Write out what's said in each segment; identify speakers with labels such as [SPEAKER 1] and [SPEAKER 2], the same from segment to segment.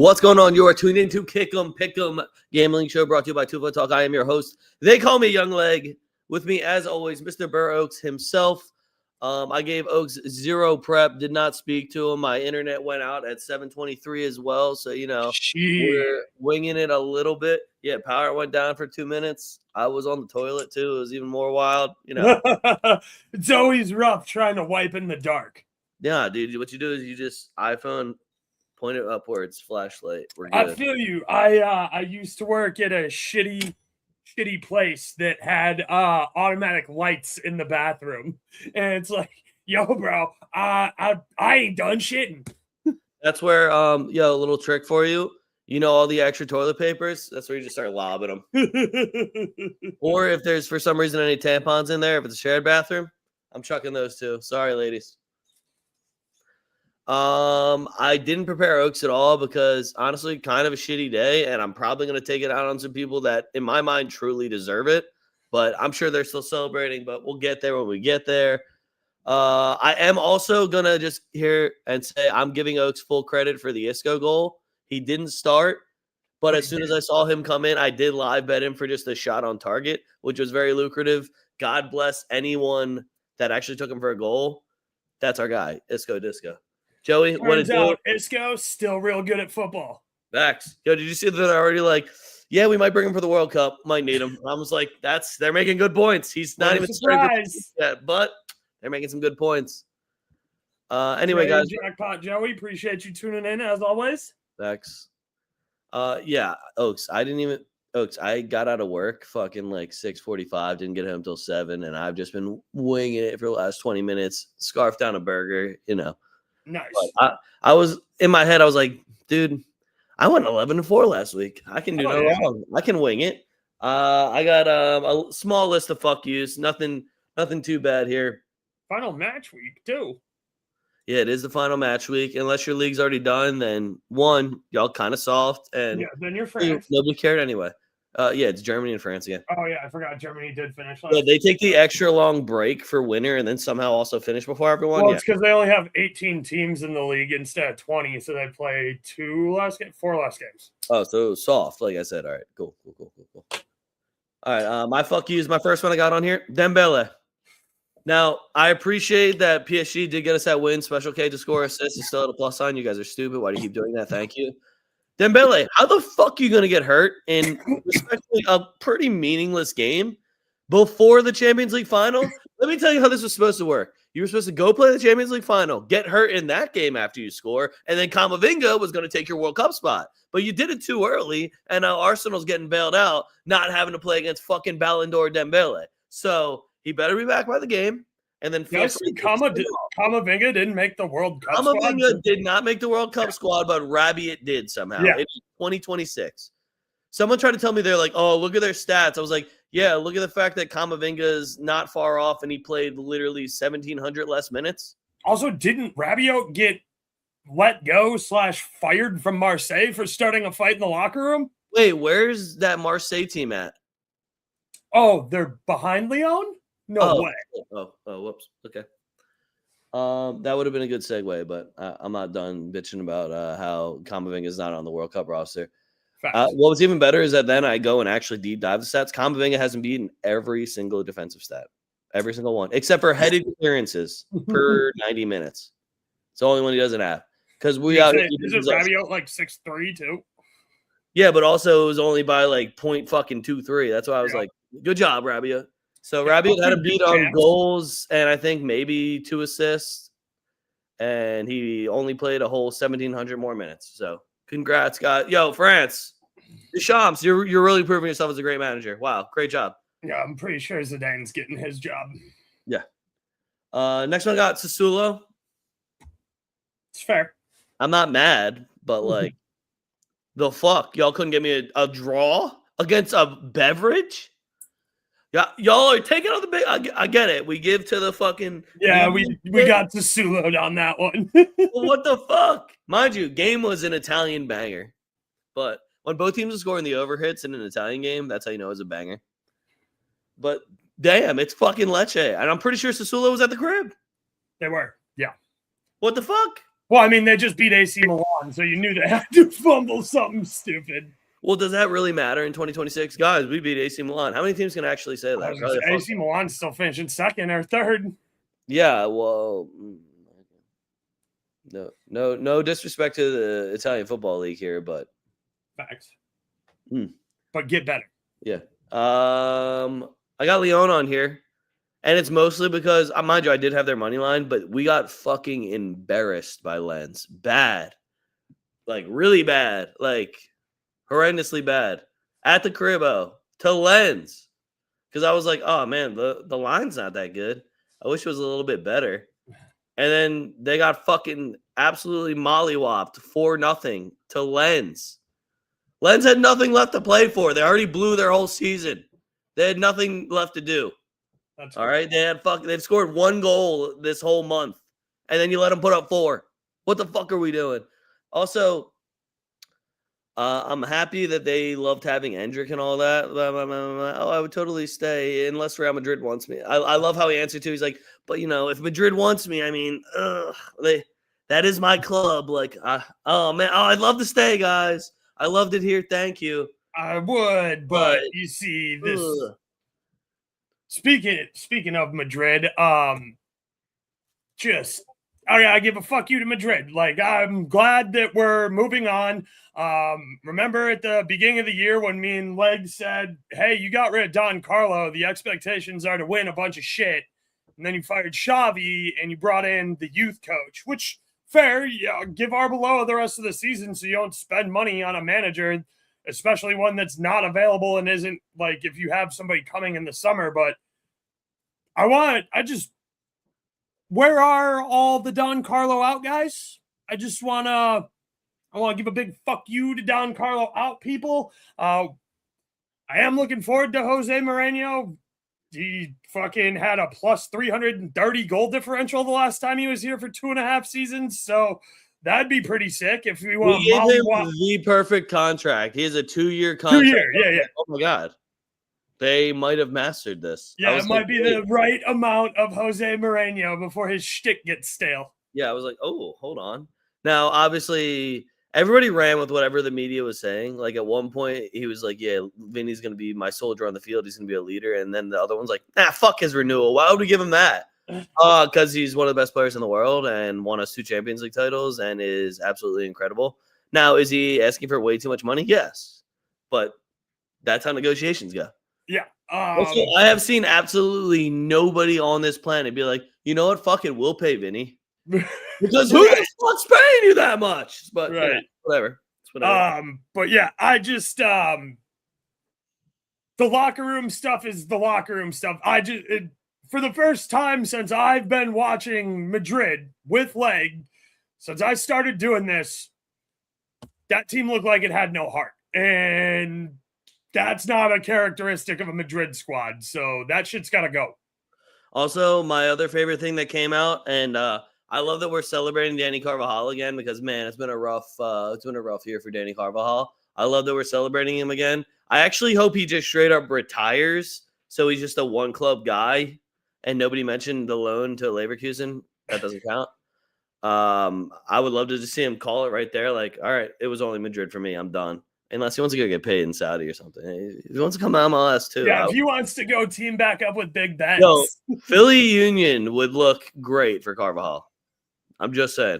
[SPEAKER 1] What's going on? You are tuned into Kick'em Pick'em Gambling Show brought to you by TwoFootTalk. I am your host. They call me Young Leg. With me, as always, Mr. BurrOaks himself. I gave Oaks zero prep, did not speak to him. My internet went out at 7:23 as well. So, we're winging it a little bit. Yeah, power went down for 2 minutes. I was on the toilet, too. It was even more wild.
[SPEAKER 2] It's always rough trying to wipe in the dark.
[SPEAKER 1] Yeah, dude. What you do is you just iPhone, point it upwards, flashlight. We're good.
[SPEAKER 2] I feel you. I used to work at a shitty place that had automatic lights in the bathroom, and it's like, yo, bro, I ain't done shitting.
[SPEAKER 1] That's where a little trick for you. All the extra toilet papers. That's where you just start lobbing them. Or if there's for some reason any tampons in there, if it's a shared bathroom, I'm chucking those too. Sorry, ladies. I didn't prepare Oaks at all because honestly, kind of a shitty day, and I'm probably going to take it out on some people that, in my mind, truly deserve it. But I'm sure they're still celebrating. But we'll get there when we get there. I am also going to just here and say I'm giving Oaks full credit for the Isco goal. He didn't start, but as soon as I saw him come in, I did live bet him for just a shot on target, which was very lucrative. God bless anyone that actually took him for a goal. That's our guy, Isco Disco. Joey, what is it?
[SPEAKER 2] Isco still real good at football.
[SPEAKER 1] Facts. Yo, did you see that they're already like, yeah, we might bring him for the World Cup. Might need him. I was like, they're making good points. He's not even starting yet, but they're making some good points. Anyway, guys.
[SPEAKER 2] Jackpot Joey, appreciate you tuning in as always.
[SPEAKER 1] Facts. Yeah, Oaks. I got out of work fucking like 6:45, didn't get home until 7, and I've just been winging it for the last 20 minutes. Scarfed down a burger,
[SPEAKER 2] Nice.
[SPEAKER 1] I was in my head. I was like, dude, I went 11-4 last week. I can do no wrong. I can wing it. I got a small list of fuck yous. Nothing too bad here.
[SPEAKER 2] Final match week too.
[SPEAKER 1] Yeah, it is the final match week. Unless your league's already done, then one, y'all kind of soft, and
[SPEAKER 2] then you're France.
[SPEAKER 1] Nobody cared anyway. Yeah, it's Germany and France again.
[SPEAKER 2] Oh yeah, I forgot Germany did finish.
[SPEAKER 1] Yeah, they take the extra long break for winter and then somehow also finish before everyone.
[SPEAKER 2] Well, it's because they only have 18 teams in the league instead of 20, so they play 4 less games.
[SPEAKER 1] Oh, so soft, like I said. All right, cool. All right, my fuck you is my first one I got on here. Dembele. Now, I appreciate that PSG did get us that win. Special K to score assist is still at a plus sign. You guys are stupid. Why do you keep doing that? Thank you. Dembele, how the fuck are you going to get hurt in respectively a pretty meaningless game before the Champions League final? Let me tell you how this was supposed to work. You were supposed to go play the Champions League final, get hurt in that game after you score, and then Camavinga was going to take your World Cup spot. But you did it too early, and now Arsenal's getting bailed out, not having to play against fucking Ballon d'Or Dembele. So he better be back by the game. And then
[SPEAKER 2] Camavinga didn't make the World Cup squad.
[SPEAKER 1] Camavinga did not make the World Cup squad, but Rabiot did somehow.
[SPEAKER 2] Yeah.
[SPEAKER 1] It's 2026. Someone tried to tell me they're like, oh, look at their stats. I was like, yeah, look at the fact that Camavinga is not far off and he played literally 1,700 less minutes.
[SPEAKER 2] Also, didn't Rabiot get let go / fired from Marseille for starting a fight in the locker room?
[SPEAKER 1] Wait, where's that Marseille team at?
[SPEAKER 2] Oh, they're behind Lyon? No way.
[SPEAKER 1] Oh, whoops. Okay. That would have been a good segue, but I'm not done bitching about how Camavinga is not on the World Cup roster. What was even better is that then I go and actually deep dive the stats. Camavinga hasn't beaten every single defensive stat, every single one, except for headed clearances per 90 minutes. It's the only one he doesn't have. Because
[SPEAKER 2] is it Rabiot like 6'3" too?
[SPEAKER 1] Yeah, but also it was only by like 0.23. That's why I was like, good job, Rabiot. So Rabiot had a beat on goals and I think maybe 2 assists. And he only played a whole 1,700 more minutes. So congrats, guys. Yo, France. Deschamps, you're really proving yourself as a great manager. Wow, great job.
[SPEAKER 2] Yeah, I'm pretty sure Zidane's getting his job.
[SPEAKER 1] Yeah. Next one I got Sassuolo.
[SPEAKER 2] It's fair.
[SPEAKER 1] I'm not mad, but like the fuck? Y'all couldn't give me a draw against a beverage? Yeah, y'all are taking on the big. I get it. We give to the fucking.
[SPEAKER 2] Yeah, we got to Sulo on that one.
[SPEAKER 1] Well, what the fuck? Mind you, game was an Italian banger. But when both teams are scoring the overhits in an Italian game, that's how you know it's a banger. But damn, it's fucking Lecce. And I'm pretty sure Sassuolo was at the crib.
[SPEAKER 2] They were, yeah.
[SPEAKER 1] What the fuck?
[SPEAKER 2] Well, I mean, they just beat AC Milan, so you knew they had to fumble something stupid.
[SPEAKER 1] Well, does that really matter in 2026? Guys, we beat AC Milan. How many teams can actually say that? Probably
[SPEAKER 2] AC Milan's still finishing second or third.
[SPEAKER 1] Yeah, well, no disrespect to the Italian Football League here, but
[SPEAKER 2] facts.
[SPEAKER 1] Hmm.
[SPEAKER 2] But get better.
[SPEAKER 1] Yeah. I got Lyon on here, and it's mostly because, mind you, I did have their money line, but we got fucking embarrassed by Lens. Bad. Like, really bad. Like, horrendously bad. At the Cribbo. To Lens. Because I was like, oh, man, the line's not that good. I wish it was a little bit better. And then they got fucking absolutely mollywopped 4-0 to Lens. Lens had nothing left to play for. They already blew their whole season. They had nothing left to do.
[SPEAKER 2] That's
[SPEAKER 1] all right. They've scored 1 goal this whole month, and then you let them put up 4. What the fuck are we doing? Also, I'm happy that they loved having Endrick and all that. Oh, I would totally stay unless Real Madrid wants me. I love how he answered too. He's like, but if Madrid wants me, I mean, that is my club. Like, oh man, I'd love to stay, guys. I loved it here. Thank you.
[SPEAKER 2] I would, but you see this. Speaking of Madrid, I give a fuck you to Madrid. Like, I'm glad that we're moving on. Remember at the beginning of the year when me and Leg said, hey, you got rid of Don Carlo. The expectations are to win a bunch of shit. And then you fired Xavi and you brought in the youth coach, which fair. Yeah, give Arbeloa the rest of the season so you don't spend money on a manager, especially one that's not available and isn't like if you have somebody coming in the summer. But where are all the Don Carlo out guys? I want to give a big fuck you to Don Carlo out people. I am looking forward to Jose Mourinho. He fucking had a plus 330 goal differential the last time he was here for 2.5 seasons. So that'd be pretty sick if we want to
[SPEAKER 1] give him the perfect contract. He has a 2-year contract.
[SPEAKER 2] 2 year, yeah.
[SPEAKER 1] Oh my God. They might have mastered this.
[SPEAKER 2] Yeah, it might be the right amount of Jose Mourinho before his shtick gets stale.
[SPEAKER 1] Yeah, I was like, oh, hold on. Now, obviously, everybody ran with whatever the media was saying. Like, at one point, he was like, yeah, Vinny's going to be my soldier on the field. He's going to be a leader. And then the other one's like, fuck his renewal. Why would we give him that? Because he's one of the best players in the world and won us 2 Champions League titles and is absolutely incredible. Now, is he asking for way too much money? Yes. But that's how negotiations go.
[SPEAKER 2] Yeah.
[SPEAKER 1] Also, I have seen absolutely nobody on this planet be like, you know what? Fuck it. We'll pay Vinny. Because who the fuck's paying you that much? But whatever. It's whatever.
[SPEAKER 2] But yeah, I just the locker room stuff is the locker room stuff. For the first time since I've been watching Madrid with Leg, since I started doing this, that team looked like it had no heart. And that's not a characteristic of a Madrid squad. So that shit's got to go.
[SPEAKER 1] Also, my other favorite thing that came out, and I love that we're celebrating Danny Carvajal again because, man, it's been a rough year for Danny Carvajal. I love that we're celebrating him again. I actually hope he just straight up retires, so he's just a one-club guy, and nobody mentioned the loan to Leverkusen. That doesn't count. I would love to just see him call it right there, like, all right, it was only Madrid for me. I'm done. Unless he wants to go get paid in Saudi or something. He wants to come to MLS too.
[SPEAKER 2] Yeah, if he wants to go team back up with Big Ben.
[SPEAKER 1] No, Philly Union would look great for Carvajal. I'm just saying.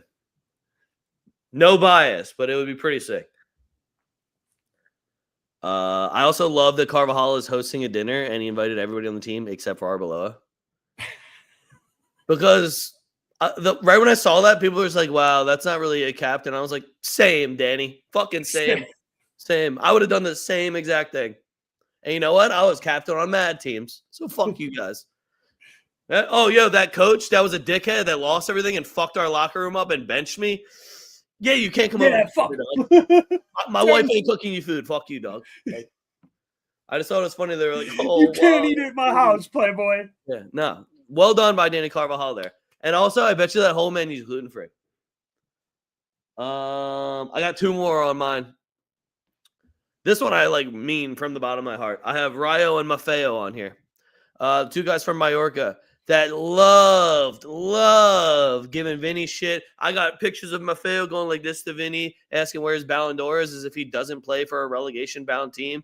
[SPEAKER 1] No bias, but it would be pretty sick. I also love that Carvajal is hosting a dinner and he invited everybody on the team except for Arbeloa. Because right when I saw that, people were just like, wow, that's not really a captain. I was like, same, Danny. Fucking same. Same. I would have done the same exact thing. And you know what? I was captain on mad teams. So fuck you guys. That coach, that was a dickhead that lost everything and fucked our locker room up and benched me. Yeah, you can't come over.
[SPEAKER 2] Fuck.
[SPEAKER 1] My wife ain't cooking you food. Fuck you, dog. Like, I just thought it was funny. They were like, oh,
[SPEAKER 2] you can't eat at my house, Playboy.
[SPEAKER 1] Yeah, no. Well done by Danny Carvajal there. And also, I bet you that whole menu's gluten-free. I got 2 more on mine. This one I mean from the bottom of my heart. I have Rayo and Maffeo on here. 2 guys from Mallorca. that loved giving Vinny shit. I got pictures of Maffeo going like this to Vinny, asking where his Ballon d'Or is as if he doesn't play for a relegation-bound team,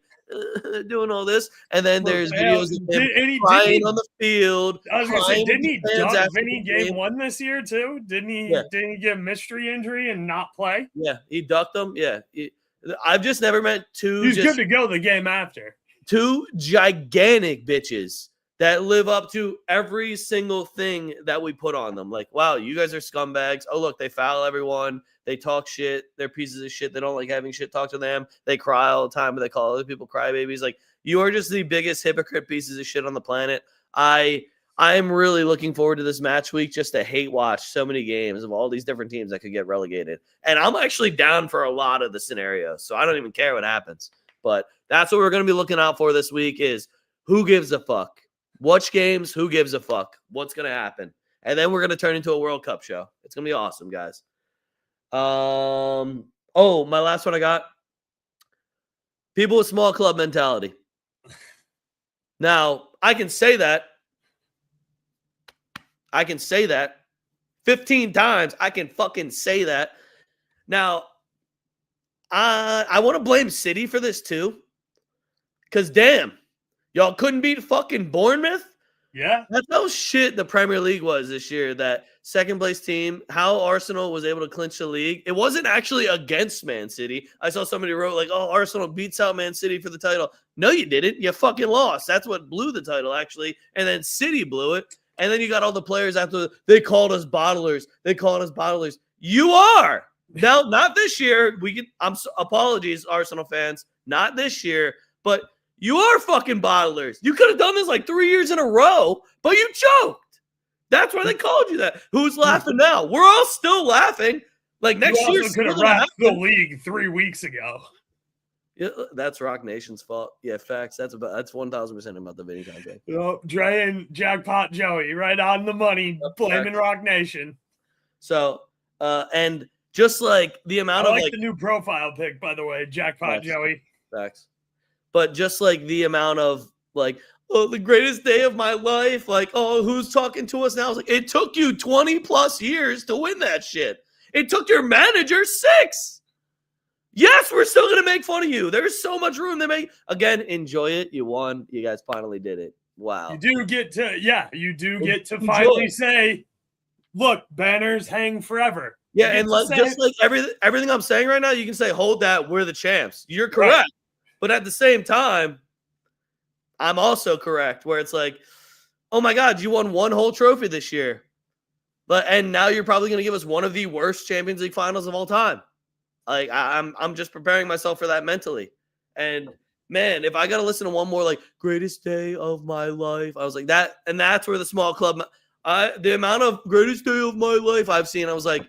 [SPEAKER 1] doing all this. And then there's videos of him crying on the field.
[SPEAKER 2] I was going to say, didn't he duck Vinny game 1 this year too? Didn't he get a mystery injury and not play?
[SPEAKER 1] Yeah, he ducked him. Yeah. I've just never met two.
[SPEAKER 2] He's good to go the game after.
[SPEAKER 1] Two gigantic bitches that live up to every single thing that we put on them. Like, wow, you guys are scumbags. Oh, look, they foul everyone. They talk shit. They're pieces of shit. They don't like having shit talk to them. They cry all the time, but they call other people crybabies. Like, you are just the biggest hypocrite pieces of shit on the planet. I'm really looking forward to this match week just to hate watch so many games of all these different teams that could get relegated. And I'm actually down for a lot of the scenarios, so I don't even care what happens. But that's what we're going to be looking out for this week is who gives a fuck? Watch games, who gives a fuck? What's going to happen? And then we're going to turn into a World Cup show. It's going to be awesome, guys. My last one I got. People with small club mentality. Now, I can say that 15 times. I can fucking say that. Now, I want to blame City for this too. Because damn, y'all couldn't beat fucking Bournemouth?
[SPEAKER 2] Yeah.
[SPEAKER 1] That's how shit the Premier League was this year. That second place team, how Arsenal was able to clinch the league. It wasn't actually against Man City. I saw somebody wrote like, oh, Arsenal beats out Man City for the title. No, you didn't. You fucking lost. That's what blew the title, actually. And then City blew it. And then you got all the players after they called us bottlers. You are. Now, not this year. Apologies, Arsenal fans. Not this year. But you are fucking bottlers. You could have done this like 3 years in a row, but you choked. That's why they called you that. Who's laughing now? We're all still laughing. Like next year,
[SPEAKER 2] could have wrapped the league 3 weeks ago.
[SPEAKER 1] Yeah, that's Rock Nation's fault. Yeah, facts. That's 1,000% about the Vinny contract.
[SPEAKER 2] Dre and Jackpot Joey, right on the money, blaming Rock Nation.
[SPEAKER 1] So, and just like the amount
[SPEAKER 2] I
[SPEAKER 1] of
[SPEAKER 2] like the new profile pic, by the way, Jackpot Joey.
[SPEAKER 1] Facts. But just like the amount of like, oh, the greatest day of my life. Like, oh, who's talking to us now? It's like, it took you 20 plus years to win that shit. It took your manager 6. Yes, we're still going to make fun of you. There's so much room to make. Again, enjoy it. You won. You guys finally did it. Wow.
[SPEAKER 2] You do get to finally say, look, banners hang forever.
[SPEAKER 1] Yeah, and like just like everything I'm saying right now, you can say, hold that, we're the champs. You're correct. Right. But at the same time, I'm also correct where it's like, oh my God, you won one whole trophy this year. And now you're probably going to give us one of the worst Champions League finals of all time. Like I'm just preparing myself for that mentally. And man, if I got to listen to one more like greatest day of my life, I was like that. And that's where the small club, the amount of greatest day of my life I've seen, I was like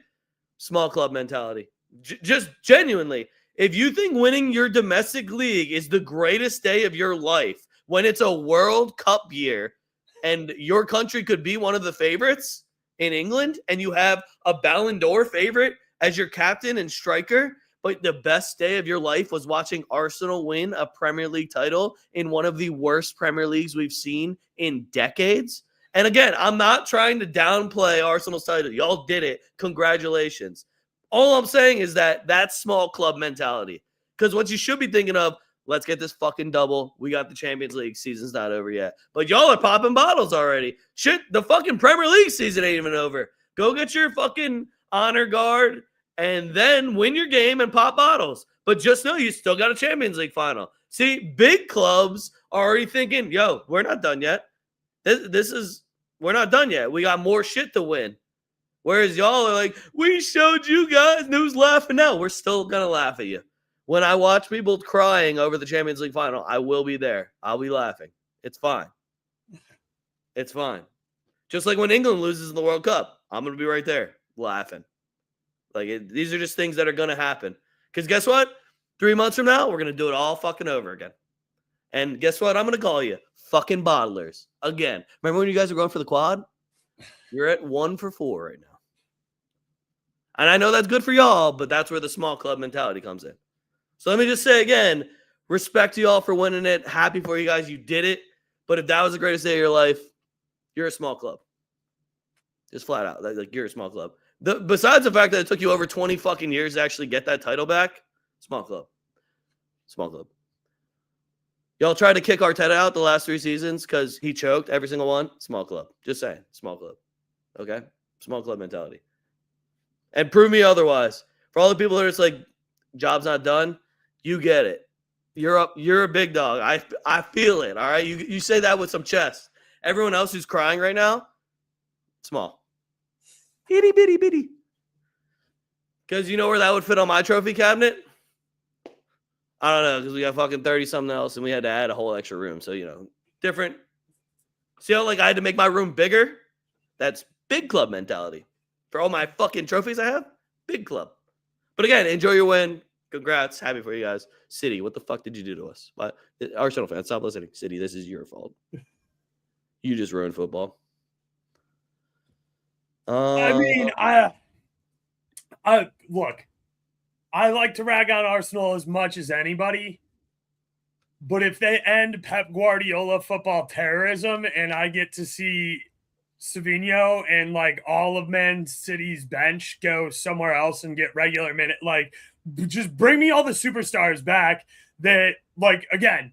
[SPEAKER 1] small club mentality. Just genuinely, if you think winning your domestic league is the greatest day of your life when it's a World Cup year and your country could be one of the favorites in England and you have a Ballon d'Or favorite as your captain and striker, but the best day of your life was watching Arsenal win a Premier League title in one of the worst Premier Leagues we've seen in decades. And again, I'm not trying to downplay Arsenal's title. Y'all did it. Congratulations. All I'm saying is that that's small club mentality. Because what you should be thinking of, let's get this fucking double. We got the Champions League. Season's not over yet. But y'all are popping bottles already. Shit, the fucking Premier League season ain't even over. Go get your fucking honor guard and then win your game and pop bottles. But just know you still got a Champions League final. See, big clubs are already thinking, yo, we're not done yet. We're not done yet. We got more shit to win. Whereas y'all are like, we showed you guys and who's laughing now. We're still going to laugh at you. When I watch people crying over the Champions League final, I will be there. I'll be laughing. It's fine. It's fine. Just like when England loses in the World Cup, I'm going to be right there laughing. These are just things that are going to happen. Because guess what? 3 months from now, we're going to do it all fucking over again. And guess what? I'm going to call you fucking bottlers again. Remember when you guys were going for the quad? You're at 1 for 4 right now. And I know that's good for y'all, but that's where the small club mentality comes in. So let me just say again, respect to y'all for winning it. Happy for you guys. You did it. But if that was the greatest day of your life, you're a small club. Just flat out. Like you're a small club. Besides the fact that it took you over 20 fucking years to actually get that title back, small club. Small club. Y'all tried to kick Arteta out the last 3 seasons because he choked every single one. Small club. Just saying. Small club. Okay? Small club mentality. And prove me otherwise. For all the people that are just like, job's not done, you get it. You're a big dog. I feel it. All right? You say that with some chest. Everyone else who's crying right now, small. Itty bitty bitty. Because you know where that would fit on my trophy cabinet? I don't know, because we got fucking 30 something else and we had to add a whole extra room. So, different. See how like I had to make my room bigger? That's big club mentality. For all my fucking trophies I have, big club. But again, enjoy your win. Congrats. Happy for you guys. City, what the fuck did you do to us? Arsenal fans, stop listening. City, this is your fault. You just ruined football.
[SPEAKER 2] I mean, look, I like to rag on Arsenal as much as anybody, but if they end Pep Guardiola football terrorism and I get to see Savinho and like all of Man City's bench go somewhere else and get regular minute, like just bring me all the superstars back that, like, again,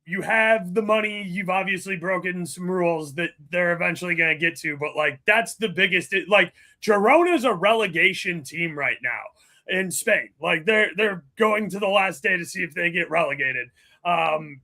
[SPEAKER 2] you have the money. You've obviously broken some rules that they're eventually going to get to, but like that's the biggest. Like Girona's a relegation team right now in Spain. Like they're going to the last day to see if they get relegated, and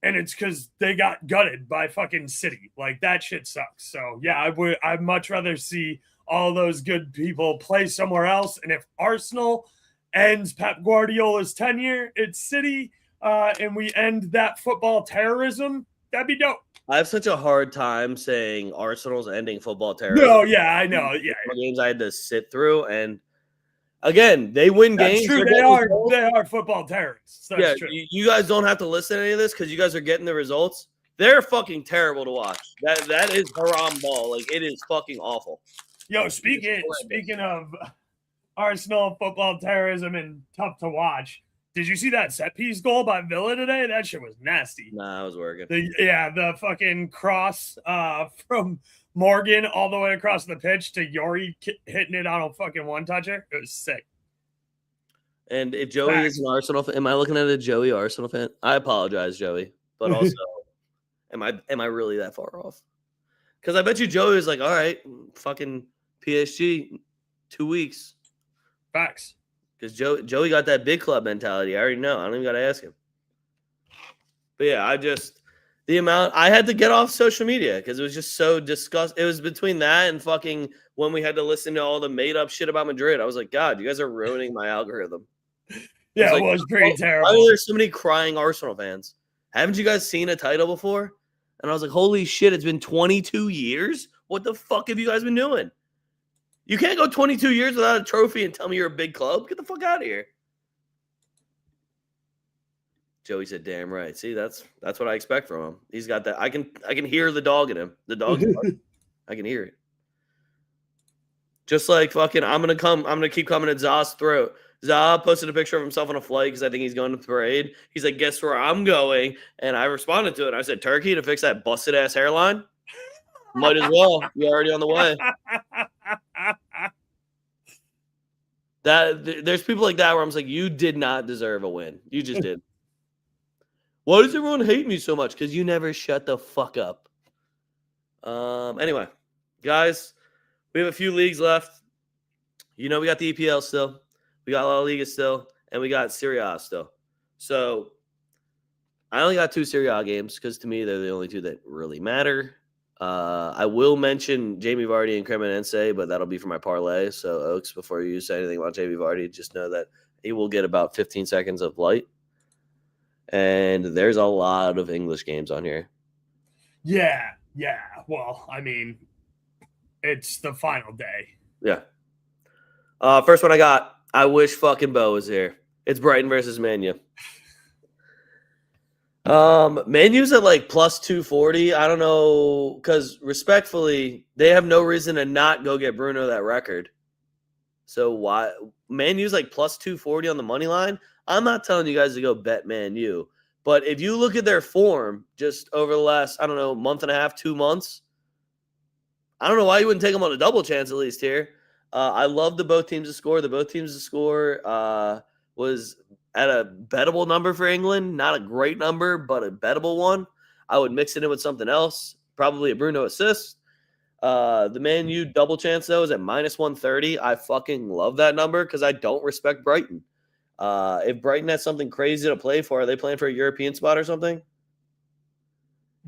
[SPEAKER 2] it's because they got gutted by fucking City. Like that shit sucks. So yeah, I'd much rather see all those good people play somewhere else. And if Arsenal ends Pep Guardiola's tenure, it's City. And we end that football terrorism, that'd be dope.
[SPEAKER 1] I have such a hard time saying Arsenal's ending football terrorism.
[SPEAKER 2] No, yeah, I know. Yeah.
[SPEAKER 1] Games I had to sit through. And again, they win games.
[SPEAKER 2] True. They are football terrorists. That's true.
[SPEAKER 1] You guys don't have to listen to any of this because you guys are getting the results. They're fucking terrible to watch. That is haram ball. Like it is fucking awful.
[SPEAKER 2] Yo, speaking of Arsenal football terrorism and tough to watch. Did you see that set piece goal by Villa today? That shit was nasty.
[SPEAKER 1] Nah, I was working.
[SPEAKER 2] The fucking cross from Morgan all the way across the pitch to Yori hitting it on a fucking one-toucher. It was sick.
[SPEAKER 1] And if Joey is an Arsenal fan, am I looking at a Joey Arsenal fan? I apologize, Joey. But also, am I really that far off? Because I bet you Joey is like, all right, fucking PSG, 2 weeks.
[SPEAKER 2] Facts.
[SPEAKER 1] Because Joey got that big club mentality. I already know. I don't even got to ask him. But yeah, I had to get off social media because it was just so disgusting. It was between that and fucking when we had to listen to all the made up shit about Madrid. I was like, God, you guys are ruining my algorithm.
[SPEAKER 2] Yeah, it was pretty terrible.
[SPEAKER 1] Why are there so many crying Arsenal fans? Haven't you guys seen a title before? And I was like, holy shit, it's been 22 years? What the fuck have you guys been doing? You can't go 22 years without a trophy and tell me you're a big club. Get the fuck out of here. Joey said, damn right. See, that's what I expect from him. He's got that. I can hear the dog in him. The dog. I can hear it. Just like fucking, I'm going to keep coming at Za's throat. Za posted a picture of himself on a flight because I think he's going to the parade. He's like, guess where I'm going? And I responded to it. I said, Turkey to fix that busted ass hairline? Might as well. You're already on the way. There's people like that where I'm like, you did not deserve a win. You just did. Why does everyone hate me so much? Because you never shut the fuck up. Anyway, guys, we have a few leagues left. We got the EPL still. We got La Liga still. And we got Serie A still. So I only got 2 Serie A games because to me, they're the only 2 that really matter. I will mention Jamie Vardy and Cremonense, but that'll be for my parlay. So, Oaks, before you say anything about Jamie Vardy, just know that he will get about 15 seconds of light. And there's a lot of English games on here.
[SPEAKER 2] Yeah. Well, I mean, it's the final day.
[SPEAKER 1] Yeah. First one I got. I wish fucking Bo was here. It's Brighton versus Man U. Man U's at like plus 240. I don't know, because respectfully, they have no reason to not go get Bruno that record. So why Man U's like plus 240 on the money line? I'm not telling you guys to go bet Man U, But if you look at their form just over the last, I don't know, month and a half, 2 months, I don't know why you wouldn't take them on a double chance at least here. I love the both teams to score. The both teams to score was at a bettable number for England. Not a great number, but a bettable one. I would mix it in with something else, probably a Bruno assist. The Man U double chance, though, is at -130. I fucking love that number because I don't respect Brighton. If Brighton has something crazy to play for, are they playing for a European spot or something?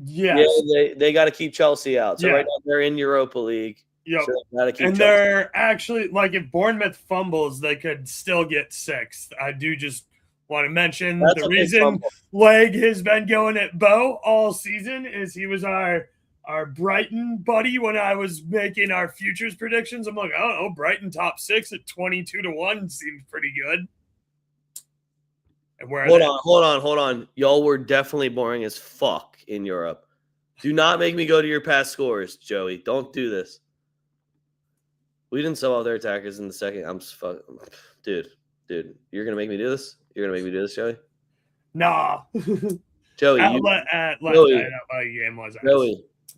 [SPEAKER 2] Yes.
[SPEAKER 1] Yeah, they got to keep Chelsea out. So
[SPEAKER 2] Yeah.
[SPEAKER 1] right now they're in Europa League.
[SPEAKER 2] Yep.
[SPEAKER 1] So they gotta keep
[SPEAKER 2] and
[SPEAKER 1] Chelsea.
[SPEAKER 2] they're actually, like, if Bournemouth fumbles, they could still get sixth. I do just want to mention
[SPEAKER 1] That's
[SPEAKER 2] the
[SPEAKER 1] a big
[SPEAKER 2] reason
[SPEAKER 1] fumble.
[SPEAKER 2] Leg has been going at Bo all season is he was our Brighton buddy when I was making our futures predictions. I'm like, I don't know, Brighton top 6 at 22-1 seems pretty good. And where
[SPEAKER 1] Hold on. Y'all were definitely boring as fuck in Europe. Do not make me go to your past scores, Joey. Don't do this. We didn't sell all their attackers in the second. I'm just fuck, dude. You're gonna make me do this? You're gonna make me do this, Joey?
[SPEAKER 2] Nah.
[SPEAKER 1] Joey,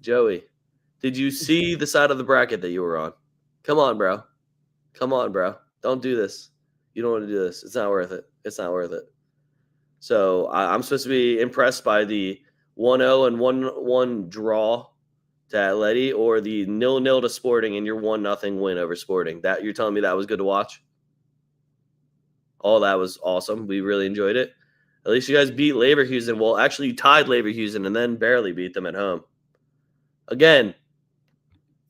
[SPEAKER 1] Joey, did you see the side of the bracket that you were on? Come on, bro. Don't do this. You don't want to do this. It's not worth it. So I'm supposed to be impressed by the 1-0 and 1-1 draw to Atleti or the 0-0 to Sporting and your 1-0 win over Sporting. That you're telling me that was good to watch? Oh, that was awesome. We really enjoyed it. At least you guys beat Leverkusen. Well, actually, you tied Leverkusen and then barely beat them at home. Again,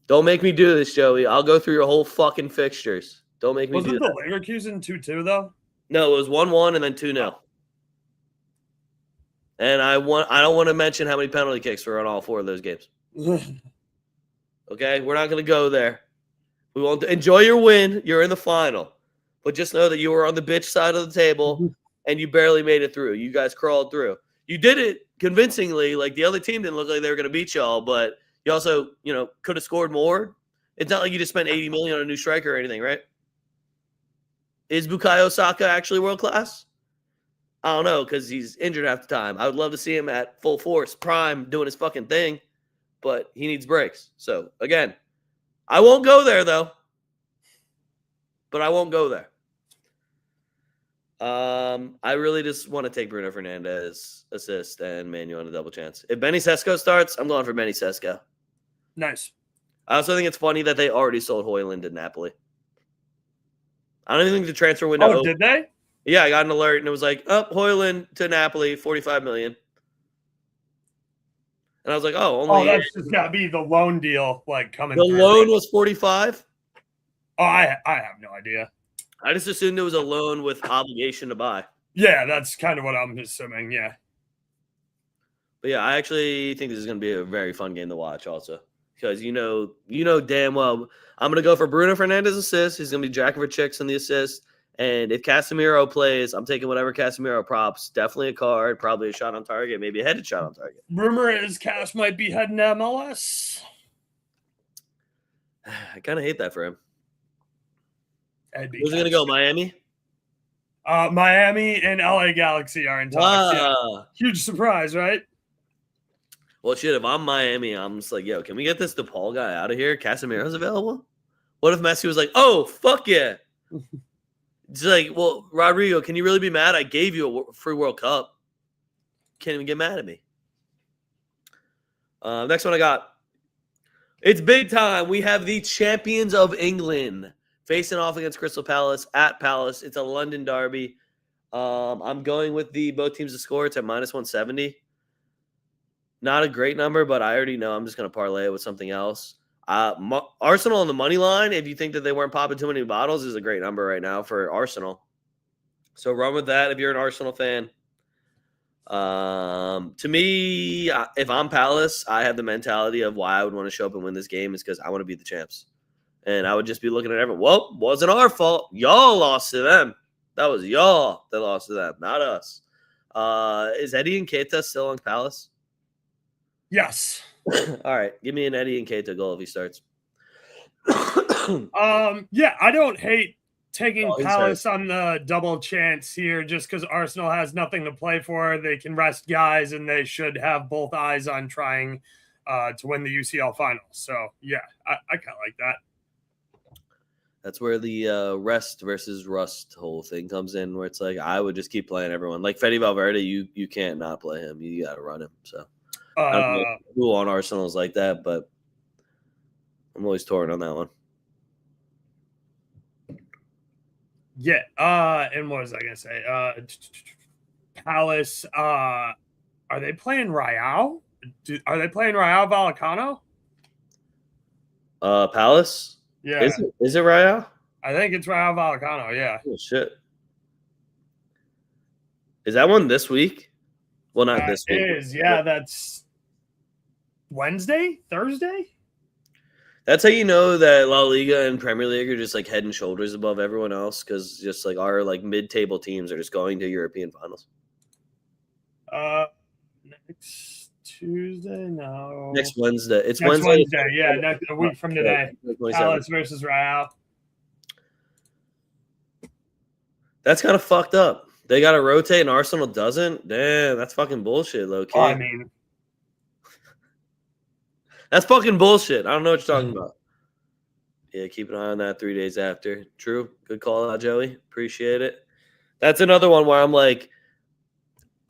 [SPEAKER 1] don't make me do this, Joey. I'll go through your whole fucking fixtures. Don't make me do that.
[SPEAKER 2] Wasn't the Leverkusen 2-2, though?
[SPEAKER 1] No, it was 1-1 and then 2-0. And I don't want to mention how many penalty kicks were on all 4 of those games. Okay? We're not going to go there. We won't enjoy your win. You're in the final. But just know that you were on the bitch side of the table and you barely made it through. You guys crawled through. You did it convincingly. Like, the other team didn't look like they were going to beat y'all, but you also, could have scored more. It's not like you just spent $80 million on a new striker or anything, right? Is Bukayo Saka actually world class? I don't know, because he's injured half the time. I would love to see him at full force, prime, doing his fucking thing, but he needs breaks. So, again, I won't go there, though. But I won't go there. I really just want to take Bruno Fernandes assist and Manu on a double chance. If Benny Sesko starts, I'm going for Benny Sesko.
[SPEAKER 2] Nice.
[SPEAKER 1] I also think it's funny that they already sold Højlund to Napoli. I don't even think the transfer window opened.
[SPEAKER 2] Did they?
[SPEAKER 1] Yeah, I got an alert, and it was like, Højlund to Napoli, $45 million. And I was like,
[SPEAKER 2] that's just got to be the loan deal, coming
[SPEAKER 1] the
[SPEAKER 2] through.
[SPEAKER 1] loan was 45?
[SPEAKER 2] Oh, I have no idea.
[SPEAKER 1] I just assumed it was a loan with obligation to buy.
[SPEAKER 2] Yeah, that's kind of what I'm assuming, yeah.
[SPEAKER 1] But yeah, I actually think this is going to be a very fun game to watch also. Because you know damn well I'm going to go for Bruno Fernandes assist. He's going to be jacking for chicks in the assist. And if Casemiro plays, I'm taking whatever Casemiro props. Definitely a card, probably a shot on target, maybe a headed shot on target.
[SPEAKER 2] Rumor is Cash might be heading to MLS.
[SPEAKER 1] I kind of hate that for him.
[SPEAKER 2] Who's
[SPEAKER 1] he going to go, Miami?
[SPEAKER 2] Miami and LA Galaxy are in talks. Yeah. Huge surprise, right?
[SPEAKER 1] Well, shit, if I'm Miami, I'm just like, yo, can we get this DePaul guy out of here? Casemiro's available? What if Messi was like, oh, fuck yeah. It's like, well, Rodrigo, can you really be mad? I gave you a free World Cup. Can't even get mad at me. Next one I got. It's big time. We have the champions of England facing off against Crystal Palace at Palace. It's a London derby. I'm going with both teams to score. It's at -170. Not a great number, but I already know I'm just going to parlay it with something else. Arsenal on the money line, if you think that they weren't popping too many bottles, is a great number right now for Arsenal. So run with that if you're an Arsenal fan. To me, if I'm Palace, I have the mentality of why I would want to show up and win this game is because I want to be the champs. And I would just be looking at everyone. Well, wasn't our fault. Y'all lost to them. That was y'all that lost to them, not us. Is Eddie Nketiah still on Palace?
[SPEAKER 2] Yes.
[SPEAKER 1] All right. Give me an Eddie Nketiah goal if he starts.
[SPEAKER 2] Yeah, I don't hate taking
[SPEAKER 1] Oh, he's
[SPEAKER 2] Palace on the double chance here just because Arsenal has nothing to play for. They can rest guys, and they should have both eyes on trying to win the UCL final. So, yeah, I kind of like that.
[SPEAKER 1] That's where the rest versus rust whole thing comes in, where it's like I would just keep playing everyone. Like Fede Valverde, you can't not play him. You got to run him. So I don't know who on Arsenal is like that, but I'm always torn on that one.
[SPEAKER 2] Yeah. And what was I gonna say? Palace. Are they playing Real? Are they playing Real Vallecano?
[SPEAKER 1] Palace.
[SPEAKER 2] Yeah.
[SPEAKER 1] Is it Rayo?
[SPEAKER 2] I think it's Real Vallecano. Yeah.
[SPEAKER 1] Oh shit. Is that one this week? Well, not this week.
[SPEAKER 2] It is. Yeah, that's Wednesday, Thursday.
[SPEAKER 1] That's how you know that La Liga and Premier League are just like head and shoulders above everyone else, because just like our like mid-table teams are just going to European finals.
[SPEAKER 2] Next Tuesday, no.
[SPEAKER 1] Next Wednesday. It's
[SPEAKER 2] next
[SPEAKER 1] Wednesday.
[SPEAKER 2] Yeah, a week from today. Palace versus Real.
[SPEAKER 1] That's kind of fucked up. They got to rotate and Arsenal doesn't. Damn, that's fucking bullshit, low key.
[SPEAKER 2] Well, I mean,
[SPEAKER 1] that's fucking bullshit. I don't know what you're talking about. Yeah, keep an eye on that 3 days after. True. Good call out, Joey. Appreciate it. That's another one where I'm like,